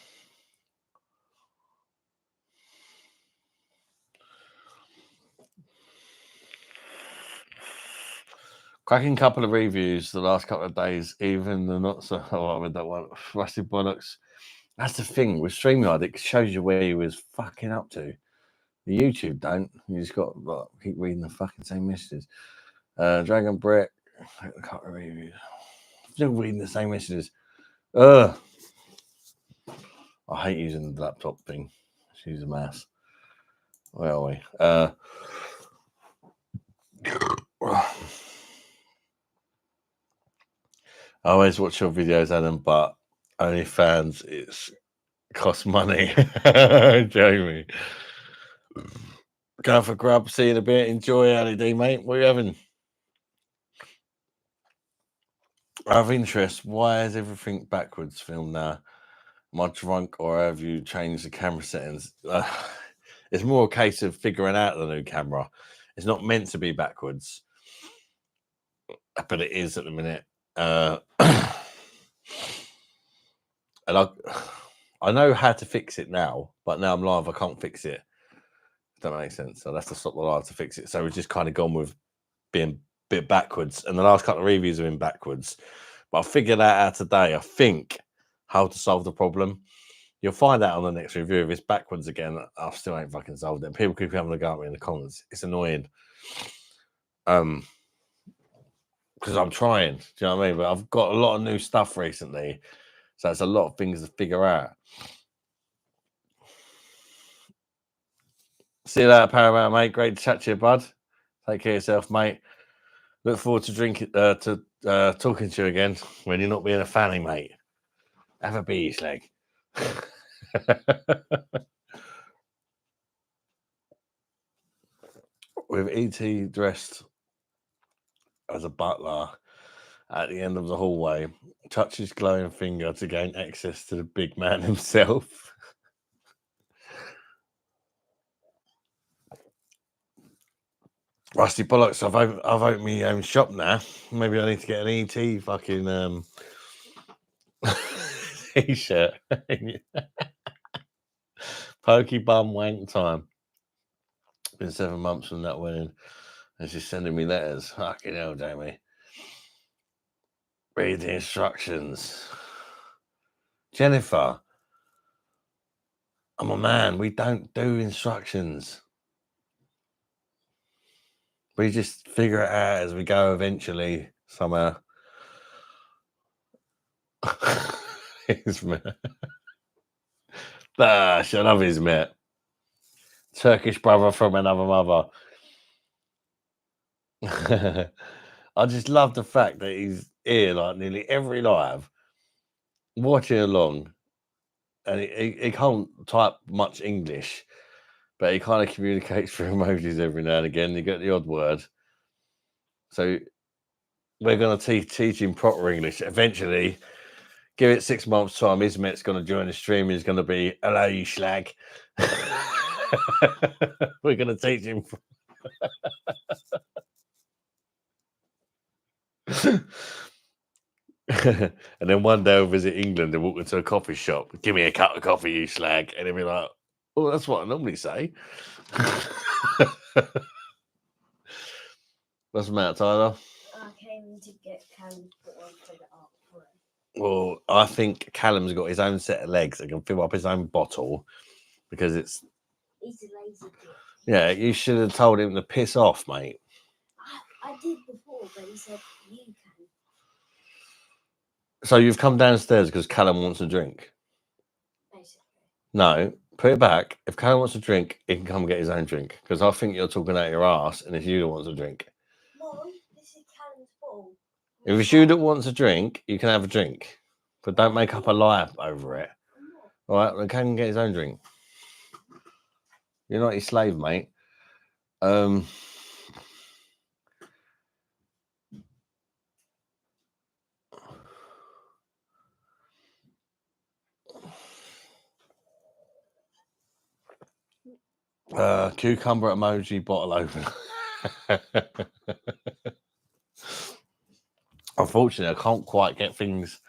Cracking couple of reviews the last couple of days, even the not so with that one. Rusty bollocks. That's the thing with StreamYard, it shows you where he was fucking up to. The YouTube don't. You just got keep reading the fucking same messages. Dragon Brick. I can't reviews. Still reading the same messages. I hate using the laptop thing. She's a mess. Where are we? I always watch your videos, Adam, but OnlyFans costs money. Jamie. Going for grub, see you in a bit. Enjoy LED, mate. What are you having? I have interest. Why is everything backwards filmed now? Am I drunk or have you changed the camera settings? It's more a case of figuring out the new camera. It's not meant to be backwards, but it is at the minute. And I know how to fix it now, but now I'm live. I can't fix it. If that makes sense. So that's to stop the live to fix it. So we've just kind of gone with being a bit backwards. And the last couple of reviews have been backwards. But I figured that out today. I think how to solve the problem. You'll find out on the next review. If it's backwards again, I still ain't fucking solved it. People keep having a go at me in the comments. It's annoying. Because I'm trying. Do you know what I mean? But I've got a lot of new stuff recently. So it's a lot of things to figure out. See you later, Paramount, mate. Great to chat to you, bud. Take care of yourself, mate. Look forward to talking to you again when you're not being a fanny, mate. Have a beer, slag. With E.T. dressed as a butler at the end of the hallway, touch his glowing finger to gain access to the big man himself. Rusty bollocks! I've opened my own shop now. Maybe I need to get an ET fucking t-shirt. Pokey bum wank time. Been 7 months from that wedding, and she's sending me letters. Fucking hell, Jamie. Read the instructions. Jennifer, I'm a man. We don't do instructions. We just figure it out as we go eventually, somehow. His mate. I love his mate. Turkish brother from another mother. I just love the fact that he's here like nearly every live, watching along, and he can't type much English, but he kind of communicates through emojis every now and again. You get the odd word. So we're going to teach him proper English. Eventually, give it 6 months' time, Ismet's going to join the stream. He's going to be, hello, you slag. We're going to teach him. And then one day I'll visit England and walk into a coffee shop. Give me a cup of coffee, you slag. And he'll be like, oh, that's what I normally say. What's the matter, Tyler? I came to get Callum to put one to the up for him. Well, I think Callum's got his own set of legs that can fill up his own bottle because it's. He's a lazy bitch. Yeah, you should have told him to piss off, mate. I did before, but he said you can. So you've come downstairs because Callum wants a drink? Basically. No, put it back. If Callum wants a drink, he can come get his own drink because I think you're talking out your ass and it's you that wants a drink. Mom, this is Callum's ball. If it's you that wants a drink, you can have a drink. But don't make up a lie over it. All right, then Callum can get his own drink. You're not his slave, mate. Cucumber emoji bottle open. Unfortunately, I can't quite get things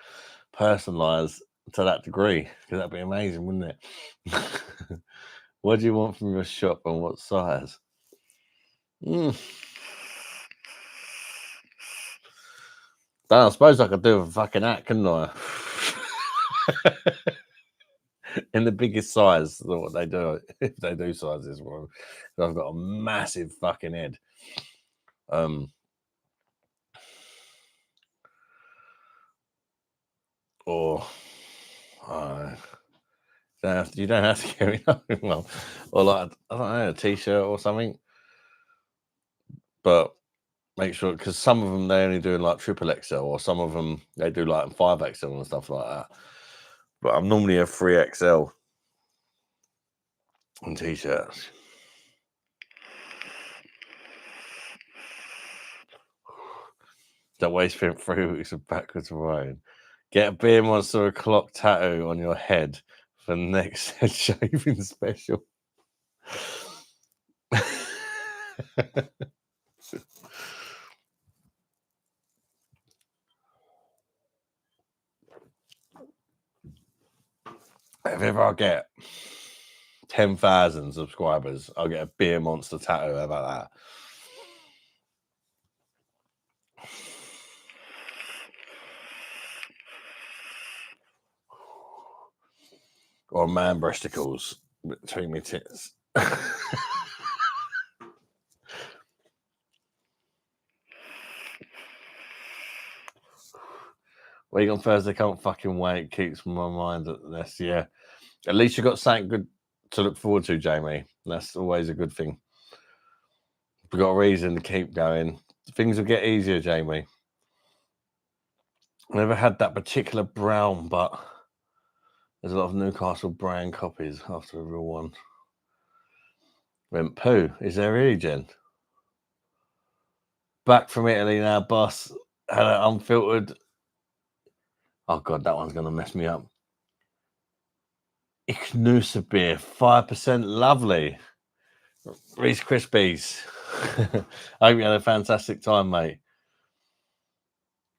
personalized to that degree because that'd be amazing, wouldn't it? What do you want from your shop and what size? I suppose I could do a fucking hat, couldn't I? In the biggest size, what they do, if they do sizes, well, I've got a massive fucking head. Or you don't have to carry well, or like I don't know, a t-shirt or something. But make sure, because some of them they only do like triple XL, or some of them they do like 5XL and stuff like that. But I'm normally a 3XL on t-shirts. That waist spent 3 weeks of backwards rowing. Get a Beer Monster clock tattoo on your head for the next head shaving special. If ever I get 10,000 subscribers, I'll get a Beer Monster tattoo. How about that? or man breasticles between my tits. Week on Thursday, can't fucking wait. Keeps my mind at this. Yeah, at least you got something good to look forward to, Jamie. That's always a good thing. We've got a reason to keep going. Things will get easier, Jamie. I never had that particular brown, but there's a lot of Newcastle brand copies after the real one. Went poo. Is there really, Jen? Back from Italy now, boss. Had an unfiltered. Oh god, that one's gonna mess me up. Ignusa beer, 5%. Lovely. Reese Krispies. I hope you had a fantastic time, mate.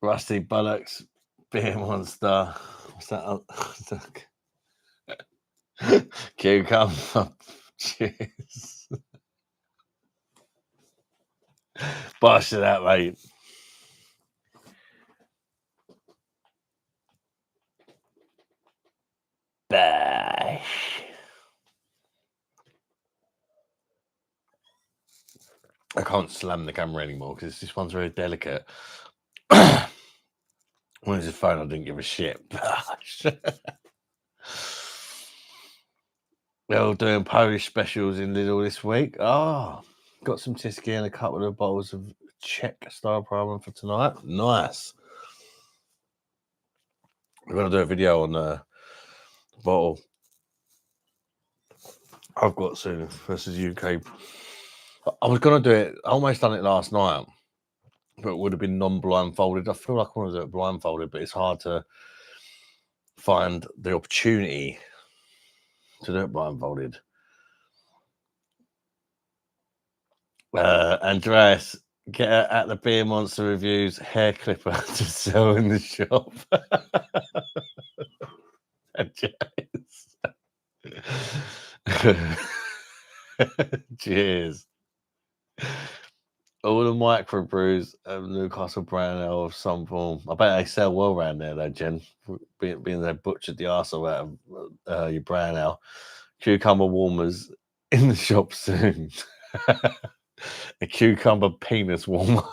Rusty Bullocks, Beer Monster. What's that? Cucumber. Cheers. Bust it out, mate. Bash. I can't slam the camera anymore because this one's very delicate. When it's a phone, I didn't give a shit. They're all doing Polish specials in Lidl this week. Oh, got some Tyskie and a couple of bottles of Czech style program for tonight. Nice. We're going to do a video on the bottle I've got soon versus UK. I was going to do it. I almost done it last night, but it would have been non-blindfolded. I feel like I want to do it blindfolded, but it's hard to find the opportunity to do it blindfolded. Andreas, get at the Beer Monster Reviews hair clipper to sell in the shop. Cheers. All the microbrews of Newcastle brand ale of some form. I bet they sell well around there, though, Jen. Being they butchered the arsehole out of your brand ale. Cucumber warmers in the shop soon. A cucumber penis warmer.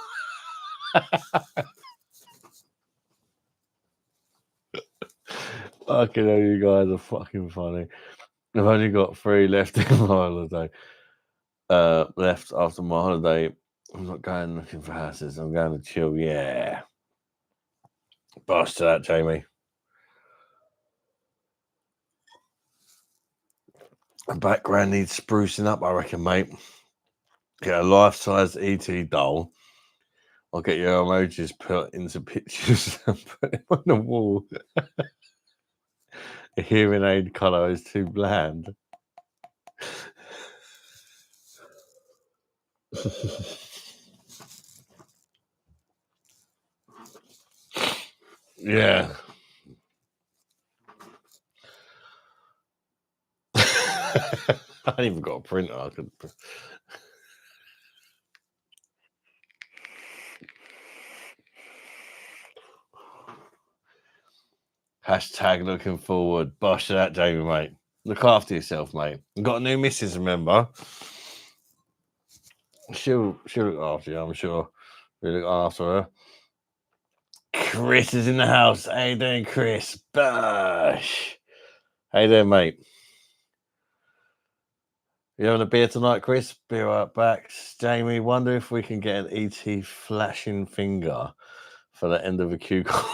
Fucking hell, you guys are fucking funny. I've only got 3 left in my holiday. Left after my holiday. I'm not going looking for houses. I'm going to chill. Yeah. Bosh to that, Jamie. The background needs sprucing up, I reckon, mate. Get a life-size ET doll. I'll get your emojis put into pictures and put them on the wall. A hearing aid colour is too bland. Yeah. I ain't even got a printer. I could. Hashtag looking forward. Bosh to that, Jamie, mate. Look after yourself, mate. You've got a new missus, remember? She'll look after you, I'm sure. We'll look after her. Chris is in the house. How you doing, Chris? Bosh. How you doing, mate? You having a beer tonight, Chris? Be right back. Jamie, wonder if we can get an ET flashing finger for the end of a cucumber.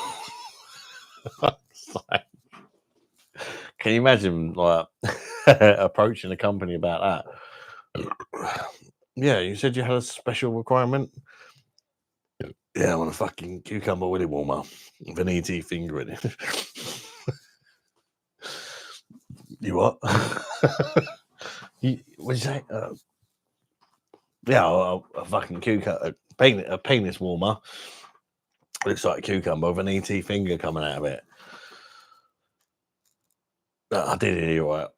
Can you imagine, like, approaching a company about that? Yeah, you said you had a special requirement. Yeah, I want a fucking cucumber willy warmer with an ET finger in it. You what? What'd you say? Yeah, a fucking cucumber, a penis warmer. Looks like a cucumber with an ET finger coming out of it. I did hear you right.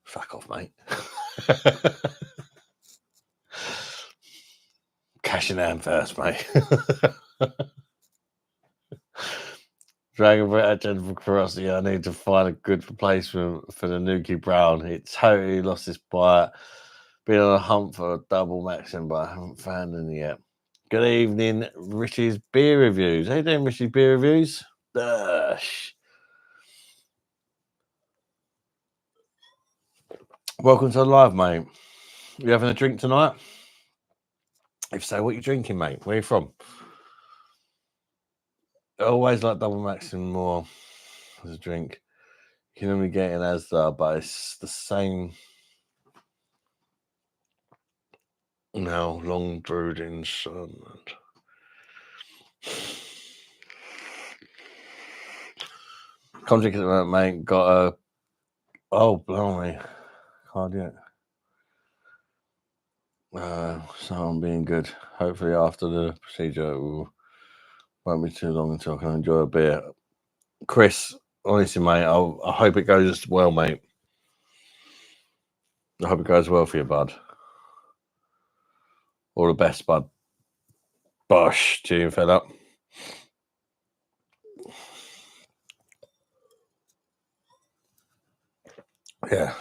Fuck off, mate. Cash in hand first, mate. Dragon Breath at Jennifer Carossi. I need to find a good replacement for the Nuki Brown. It totally lost its bite. Been on a hunt for a double maxim, but I haven't found any yet. Good evening, Richie's Beer Reviews. How you doing, Richie's Beer Reviews? Welcome to the live, mate. You having a drink tonight? If so, what you drinking, mate? Where you from? I always like double maxim more as a drink. You can only get in Asda, but it's the same. Now, long brewed in sun. Come drink at the moment, mate. Got a. Oh, blimey. Can't yet. So I'm being good. Hopefully, after the procedure, it won't be too long until I can enjoy a beer. Chris, honestly, mate, I hope it goes well, mate. I hope it goes well for you, bud. All the best, bud. Bosh, tune fed up. Yeah.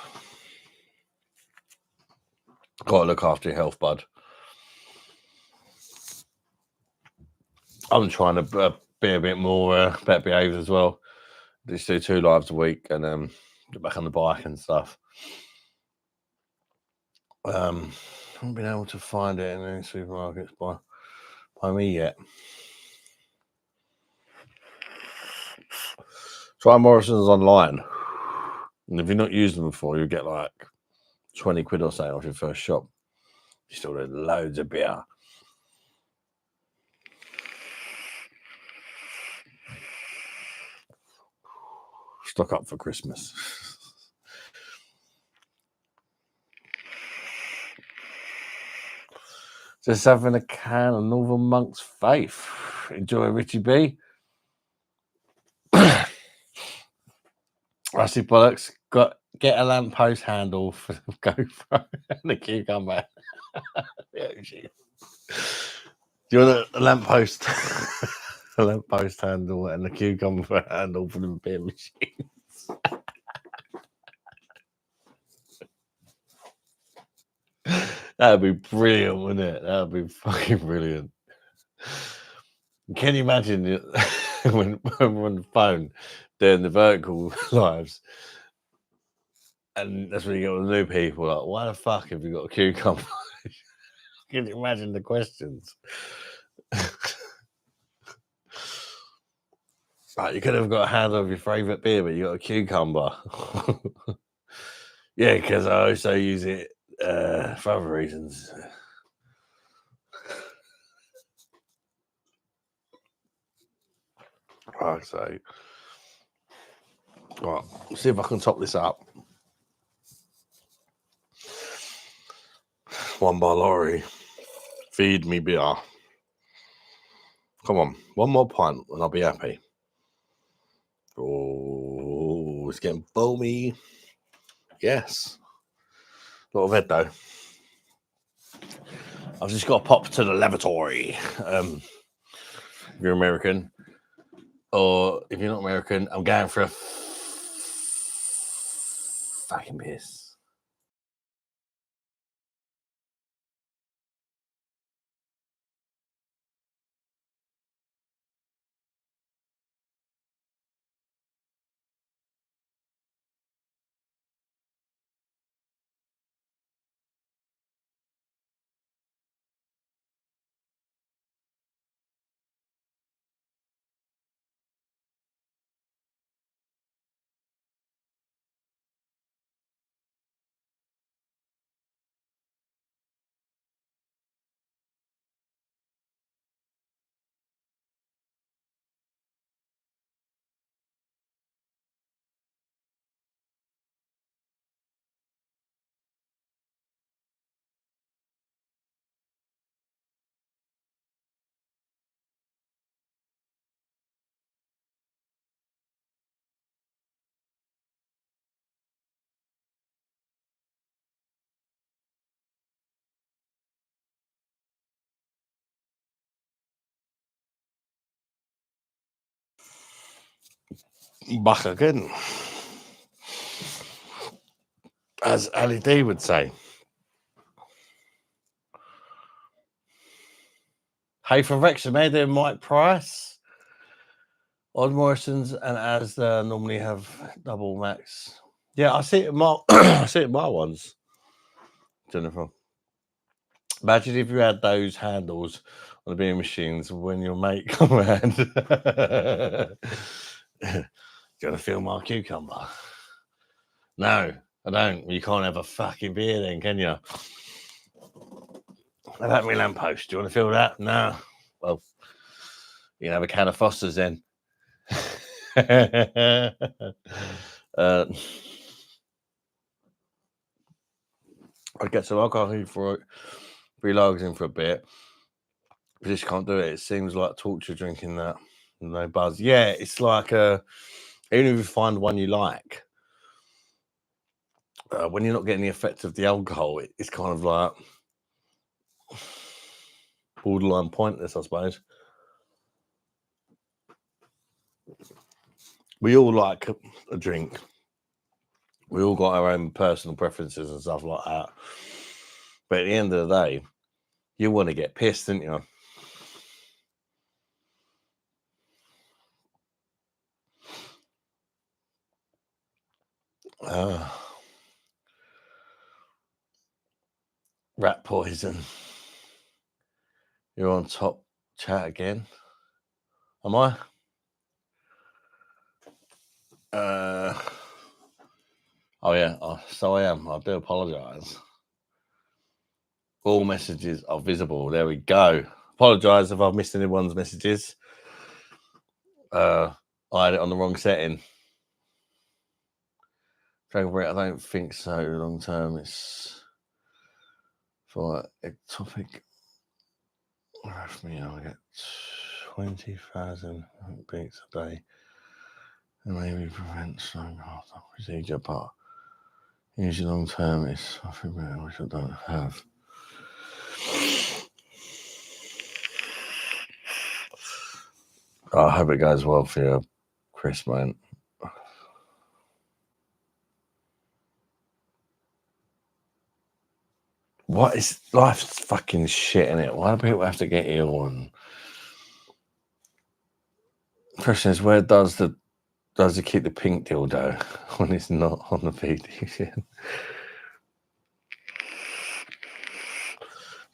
Got to look after your health, bud. I'm trying to be a bit more better behaved as well. Just do 2 lives a week and get back on the bike and stuff. I haven't been able to find it in any supermarkets by me yet. Try Morrison's online. And if you've not used them before, you get like 20 quid or so off your first shop. You still get loads of beer. Stock up for Christmas. Just having a can of Northern Monk's Faith. Enjoy, Richie B. Rusty Bollocks, get a lamppost handle for the GoPro and the cucumber. Yeah, do you want a lamppost? A lamppost handle and a cucumber handle for the beer machines. That'd be brilliant, wouldn't it? That'd be fucking brilliant. Can you imagine it when we're on the phone doing the vertical lives? And that's when you get all the new people like, why the fuck have you got a cucumber? Can you imagine the questions? Right, you could have got a handle of your favourite beer, but you got a cucumber. Yeah, because I also use it for other reasons. Like so. Right, see if I can top this up. One by Laurie. Feed me beer. Come on, one more pint and I'll be happy. Oh, it's getting foamy. Yes. A lot of head though. I've just got to pop to the lavatory. If you're American, or if you're not American, I'm going for a fucking piss. back again, as Ali D would say. Hey, for Wrexham, there, Mike Price. Odd Morrison's and as normally have double max. Yeah, I see it. I see it. My ones, Jennifer. Imagine if you had those handles on the beer machines when your mate come around. Do you want to feel my cucumber? No, I don't. You can't have a fucking beer then, can you? How about me lamppost? Do you want to feel that? No. Well, you can have a can of Foster's then. I get some alcohol for it, relax in for a bit. I just can't do it. It seems like torture drinking that. No buzz. Yeah, it's like even if you find one you like, when you're not getting the effect of the alcohol, it's kind of like borderline pointless, I suppose. We all like a drink. We all got our own personal preferences and stuff like that. But at the end of the day, you want to get pissed, don't you? Rat poison. You're on top chat again. Am I? Oh yeah, so I am. I do apologise. All messages are visible. There we go. Apologise if I've missed anyone's messages. I had it on the wrong setting. Dragon Break, I don't think so. Long term, it's for a topic. For me, I get 20,000 beats a day, and maybe prevent slowing half the procedure. But usually, long term, it's something which I don't have. I hope it goes well for you, Chris, man. What is life's fucking shit, innit? Why do people have to get ill? And question is, where does it keep the pink dildo when it's not on the PD?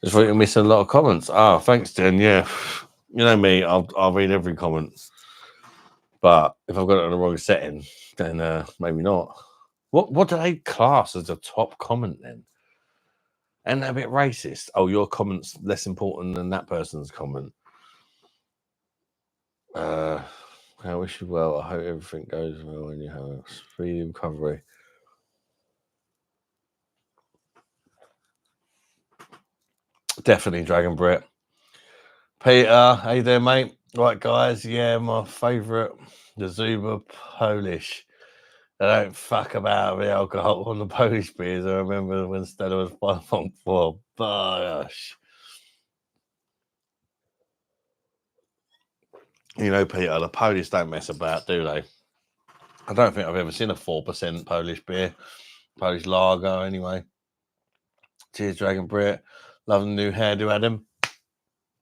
Just thought you're missing a lot of comments. Oh, thanks, Jen. Yeah, you know me, I'll read every comment. But if I've got it on the wrong setting, then maybe not. What do they class as a top comment then? And a bit racist. Oh, your comment's less important than that person's comment. I wish you well. I hope everything goes well when you have a speedy recovery. Definitely, Dragon Brett. Peter, how you doing, mate? Right, guys. Yeah, my favourite, the Zuba Polish. They don't fuck about the alcohol on the Polish beers. I remember when Stella was 5.4. Gosh. You know, Peter, the Polish don't mess about, do they? I don't think I've ever seen a 4% Polish beer. Polish lager, anyway. Cheers, Dragon Brett. Love the new hairdo, Adam.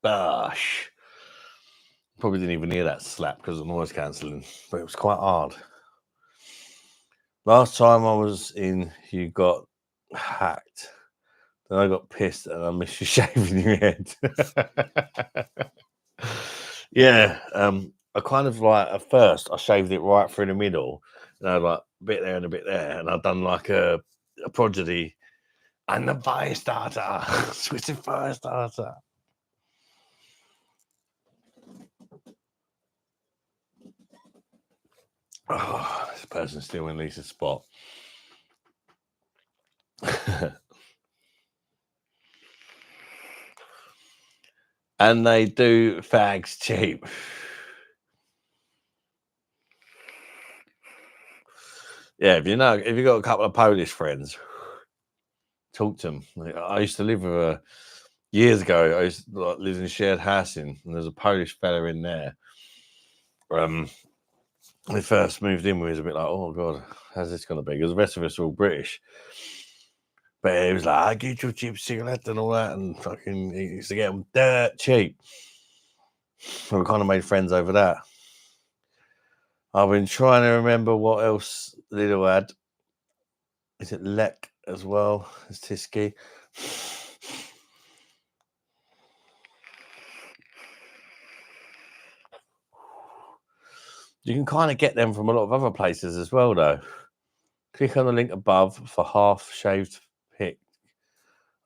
Gosh. Probably didn't even hear that slap because of noise cancelling, but it was quite hard. Last time I was in, you got hacked. Then I got pissed and I missed you shaving your head. Yeah, I kind of like at first I shaved it right through the middle, and I like a bit there and a bit there, and I've done like a prodigy and the fire starter, switching fire starter. Oh, this person's still in Lisa's spot. And they do fags cheap. Yeah, if you've got a couple of Polish friends, talk to them. I used to live with her years ago. I used to live in a shared housing, and there's a Polish fella in there. we first moved in, we was a bit like, oh god, how's this gonna be? Because the rest of us are all British. But he was like, I get your cheap cigarette and all that, and fucking he used to get them dirt cheap. So we kind of made friends over that. I've been trying to remember what else Lidl had. Is it Lek as well as Tisky? You can kind of get them from a lot of other places as well, though. Click on the link above for half-shaved pick.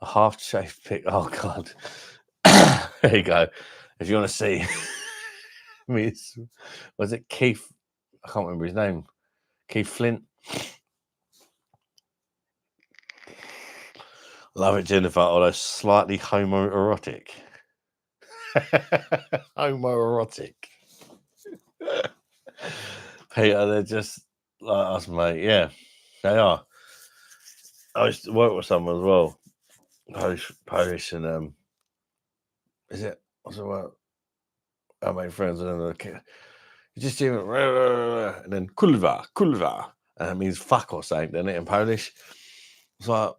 A half-shaved pick. Oh, God. There you go. If you want to see me, was it Keith? I can't remember his name. Keith Flint. Love it, Jennifer, although slightly homoerotic. Homoerotic. Peter, they're just like us, mate. Yeah, they are. I used to work with someone as well, Polish, and is it? What's the word? I made friends with them. You just hear it, and then kulva, and it means fuck or something, doesn't it, in Polish? It's like,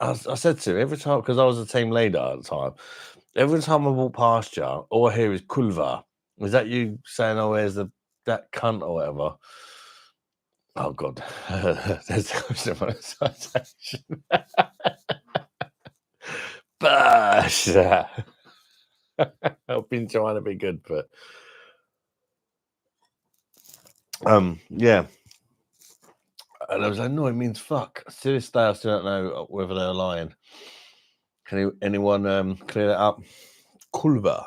I said to him every time, because I was a team leader at the time, every time I walk past you, all I hear is kulva. Is that you saying, oh, where's that cunt or whatever? Oh, God. There's so much citation. Bash. I've been trying to be good, but yeah. And I was like, no, it means fuck. To this day, I still don't know whether they're lying. Can anyone clear that up? Kulva.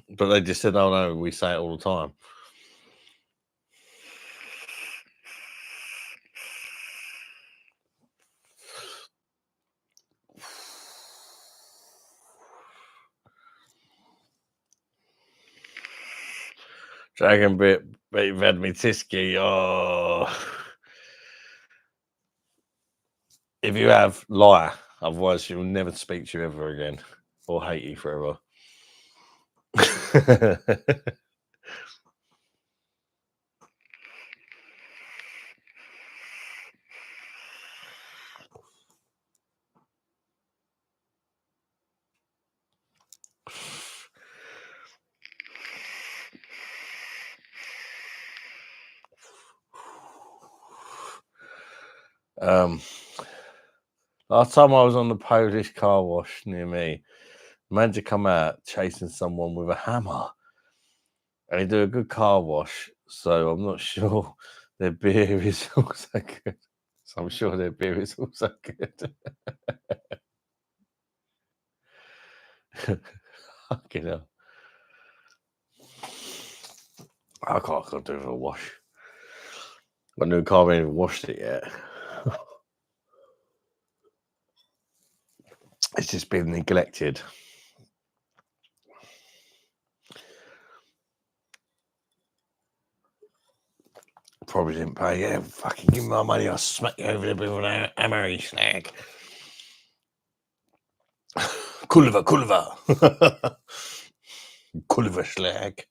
But they just said, oh no, we say it all the time. Dragon beat Vedmitiski. Oh. If you have, lie. Otherwise, she'll never speak to you ever again or hate you forever. Last time I was on the Polish car wash near me, manager come out chasing someone with a hammer. And they do a good car wash, so I'm not sure their beer is also good. So I'm sure their beer is also good. Fucking hell. I can't do a wash. My new car ain't even washed it yet. It's just been neglected. Probably didn't pay. Yeah, fucking give me my money. I'll smack you over the with an hammer, you slag. Kulva. Kulva slag.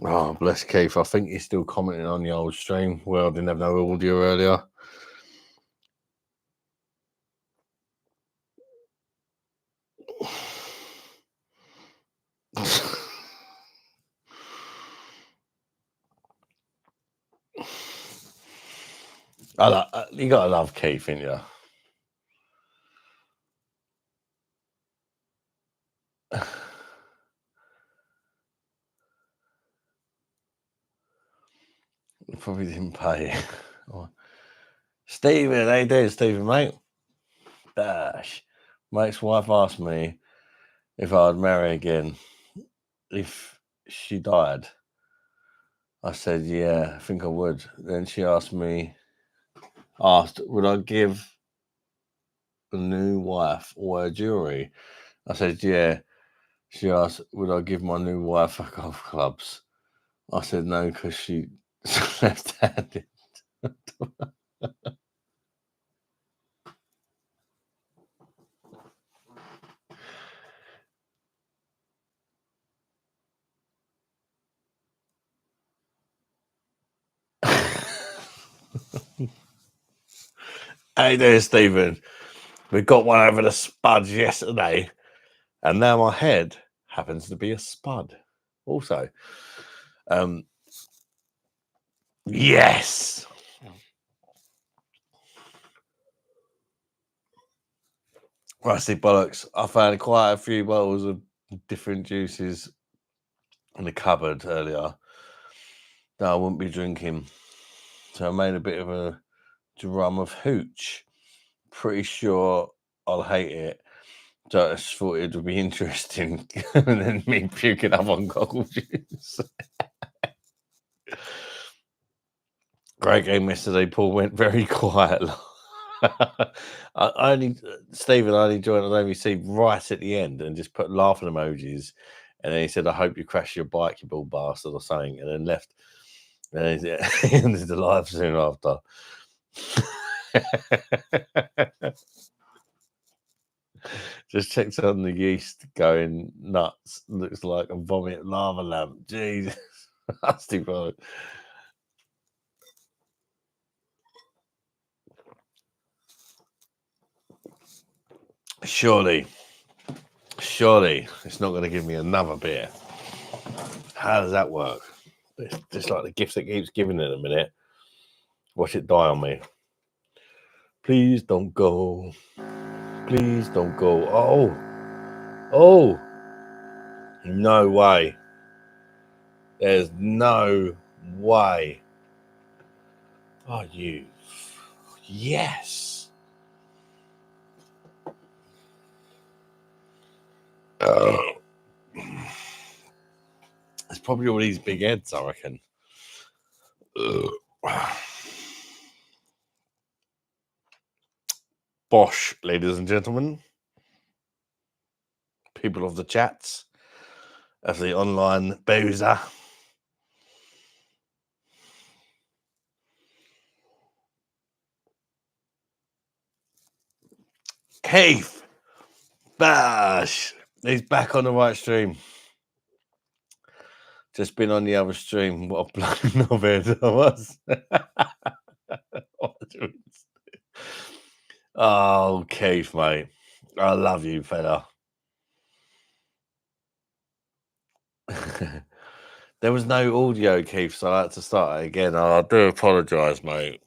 Oh, bless Keith. I think he's still commenting on the old stream. Well, I didn't have no audio earlier. You gotta love Keith, ain't you? He probably didn't pay. Stephen, how you doing, Stephen, mate? Dash. Mate's wife asked me if I'd marry again if she died. I said, yeah, I think I would. Then she asked, would I give a new wife all her jewelry? I said, yeah. She asked, would I give my new wife her golf clubs? I said no, because she left-handed. Hey there, Stephen. We got one over the spuds yesterday, and now my head happens to be a spud. Also, yes. Rusty bollocks. I found quite a few bottles of different juices in the cupboard earlier that I wouldn't be drinking. So I made a bit of a drum of hooch. Pretty sure I'll hate it. So I just thought it would be interesting. And then me puking up on goggle juice. Great game yesterday. Paul went very quiet. I only joined on OVC right at the end and just put laughing emojis. And then he said, I hope you crash your bike, you bull bastard, or something. And then left. And he ended the live soon after. Just checked on the yeast going nuts. Looks like a vomit lava lamp. Jesus. Nasty bro. Surely it's not going to give me another beer. How does that work? It's just like the gift that keeps giving in a minute. Watch it die on me. Please don't go. Please don't go. Oh. No way. There's no way. Oh, you. Yes. It's probably all these big heads, I reckon. Bosh, ladies and gentlemen. People of the chats. As the online boozer. Keith. Bash. He's back on the right stream. Just been on the other stream. What a bloody knobhead I was. Oh, Keith, mate. I love you, fella. There was no audio, Keith, so I had to start it again. I do apologise, mate.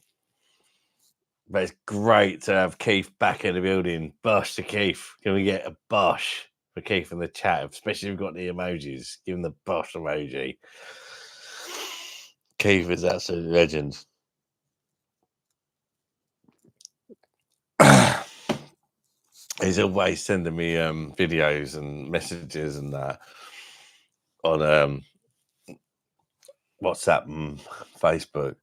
But it's great to have Keith back in the building. Bosh to Keith. Can we get a bosh for Keith in the chat? Especially if we've got the emojis. Give him the bosh emoji. Keith is absolute legend. He's always sending me videos and messages and that on WhatsApp and Facebook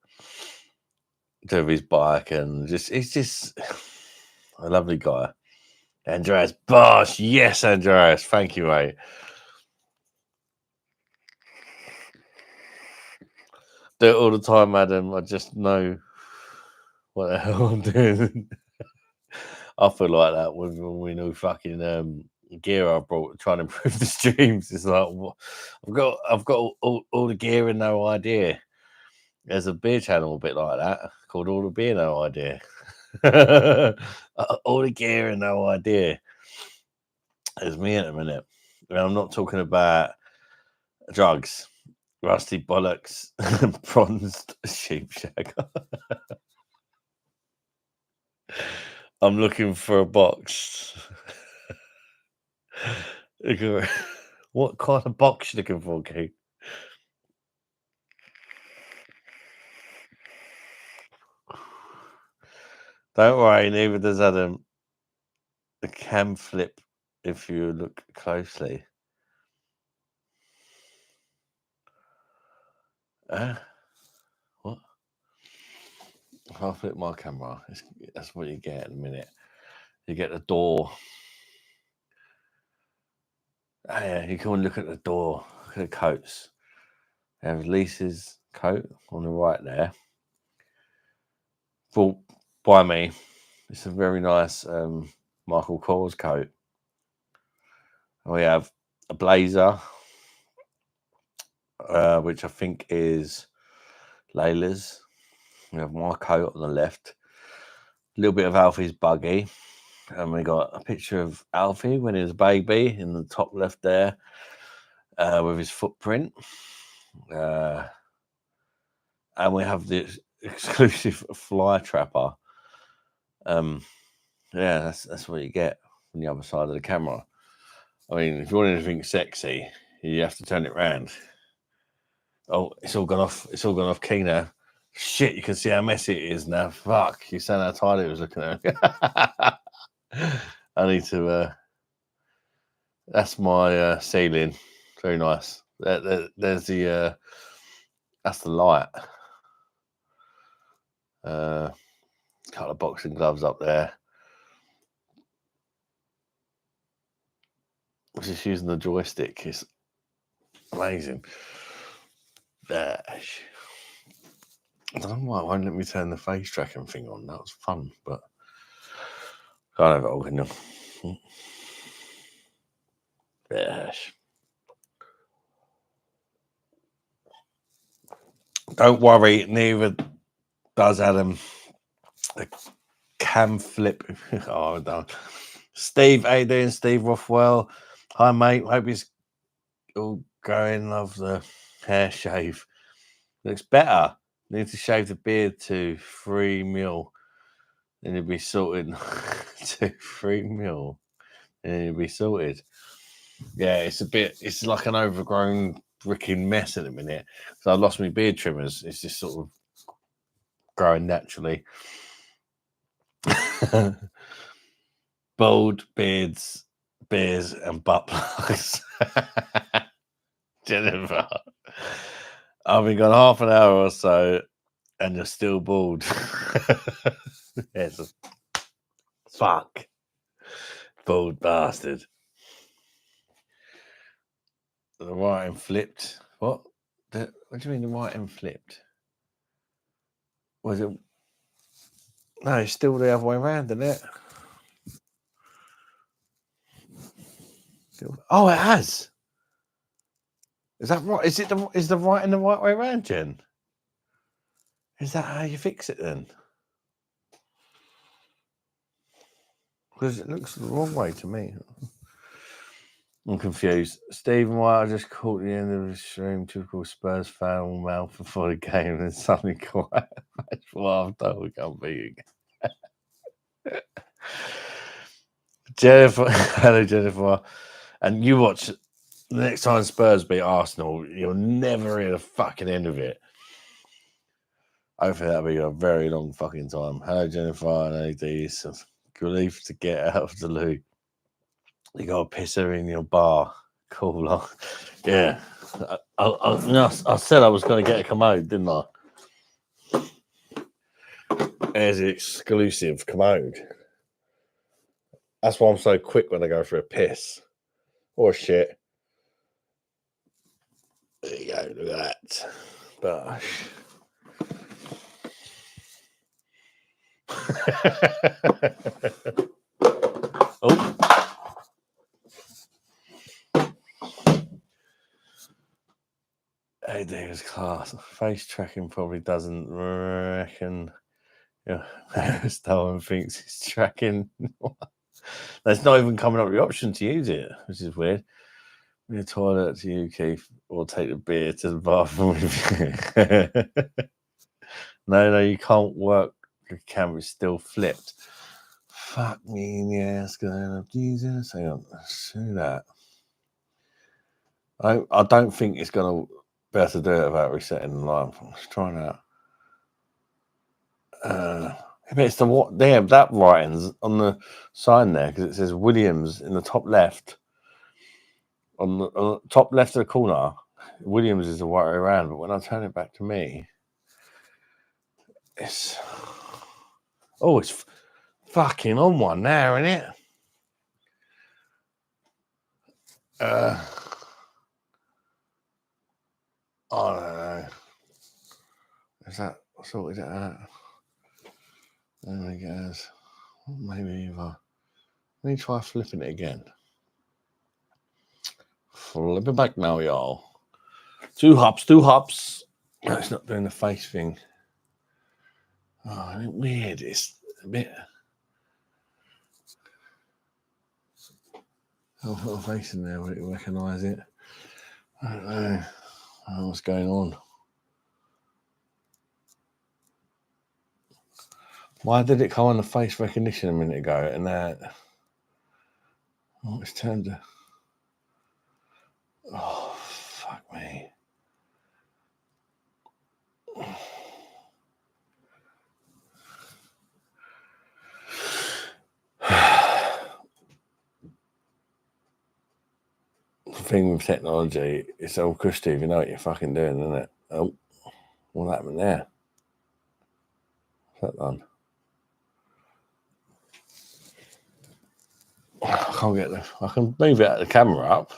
to his bike, and he's just a lovely guy. Andreas Bosh, yes, Andreas, thank you, mate. Do it all the time, Adam. I just know what the hell I'm doing. I feel like that when we know fucking gear I brought trying to improve the streams. It's like I've got all the gear and no idea. There's a beer channel a bit like that called All the Beer No Idea. All the gear and no idea. There's me in a minute. And I'm not talking about drugs. Rusty bollocks, bronzed sheep shagger. I'm looking for a box. What kind of box you looking for, Keith? Don't worry, neither does Adam. The cam flip if you look closely. What? I'll flip my camera. That's what you get in a minute. You get the door. Oh, yeah, you can look at the door. Look at the coats. They have Lisa's coat on the right there. Bought by me. It's a very nice Michael Kors coat. We have a blazer, which I think is Layla's. We have my coat on the left. A little bit of Alfie's buggy. And we got a picture of Alfie when he was a baby in the top left there with his footprint. And we have the exclusive fly trapper. Yeah, that's what you get from the other side of the camera. I mean, if you want anything sexy, you have to turn it round. Oh, it's all gone off. It's all gone off key now. Shit, you can see how messy it is now. Fuck, you said how tidy it was looking at me. I need to. That's my ceiling. Very nice. There's the. That's the light. Couple of boxing gloves up there. I'm just using the joystick. It's amazing. I don't know why it won't let me turn the face tracking thing on. That was fun, but can't have it all, can you? Don't worry, neither does Adam. The cam flip. Oh, no. Steve, how you doing? Steve Rothwell. Hi, mate. Hope he's all going. Love the hair shave. Looks better. Need to shave the beard to 3 mil. Then you'll be sorted. To 3 mil. And then you'll be sorted. Yeah, it's like an overgrown freaking mess at the minute. So I've lost my beard trimmers. It's just sort of growing naturally. Bald beards, beers, and butt plugs. Jennifer, I've been gone half an hour or so, and you're still bald. Yes. Fuck, bald bastard. The right end flipped. What? What do you mean the right end flipped? Was it? No, it's still the other way around, isn't it? Oh, it has. Is that right? Is the right and the right way around, Jen? Is that how you fix it then? Because it looks the wrong way to me. I'm confused. Stephen White, I just caught the end of the stream. Typical Spurs fan all mouth before the game and suddenly quiet. Well, I've done, we can't beat you. Jennifer, hello, Jennifer. And you watch the next time Spurs beat Arsenal, you'll never hear the fucking end of it. Hopefully that'll be a very long fucking time. Hello, Jennifer and AD. It's a relief to get out of the loo. You got a pisser in your bar. Cool. Yeah. I said I was going to get a commode, didn't I? There's an exclusive commode. That's why I'm so quick when I go for a piss or shit. There you go. Look at that. Bosh. Oh. Hey, David's class. Face tracking probably doesn't reckon. Yeah, Stalin thinks he's tracking. That's not even coming up with the option to use it, which is weird. Bring the toilet to you, Keith, or take the beer to the bathroom with you. No, you can't work. The camera's still flipped. Fuck me in the ass, going up Jesus. Hang on, let's do that. I don't think it's going to be able to do it without resetting the line. Let's try that. But it's the what there, that writing's on the sign there because it says Williams in the top left. On the top left of the corner, Williams is the right way around. But when I turn it back to me, it's fucking on one now, isn't it? I don't know. Is that sorted it out? There we go. Maybe if let me try flipping it again. Flip it back now, y'all. Two hops. No, it's not doing the face thing. Oh, isn't it weird? It's a bit. I'll put a face in there. Will it recognise it? I don't know. I don't know what's going on. Why did it come on the face recognition a minute ago and that? Oh, it's turned to. Oh, fuck me. The thing with technology, it's all cushy if you know what you're fucking doing, isn't it? Oh, what happened there? What's that done? I can't get I can move it out the camera up.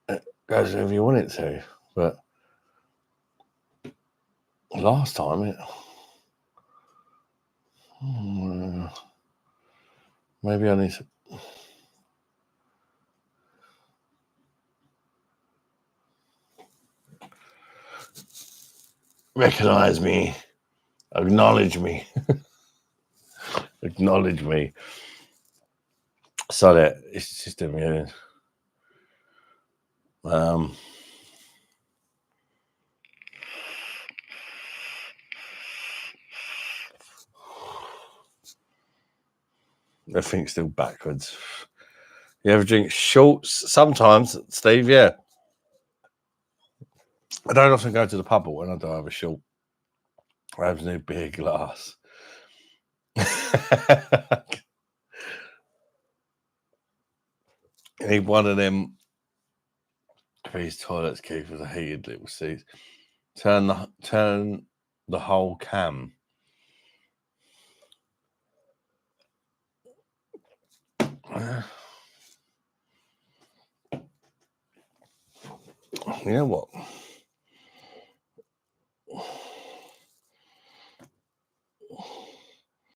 It goes wherever you want it to, but last time it. Maybe I need to. Recognize me. Acknowledge me. Acknowledge me. So that it's just a everything's still backwards. You ever drink Schultz? Sometimes, Steve, yeah. I don't often go to the pub, but when I do, I have a Schultz. I have a new big glass. You need one of them for his toilets, Keith, with a heated little seat. Turn the whole cam. You know what?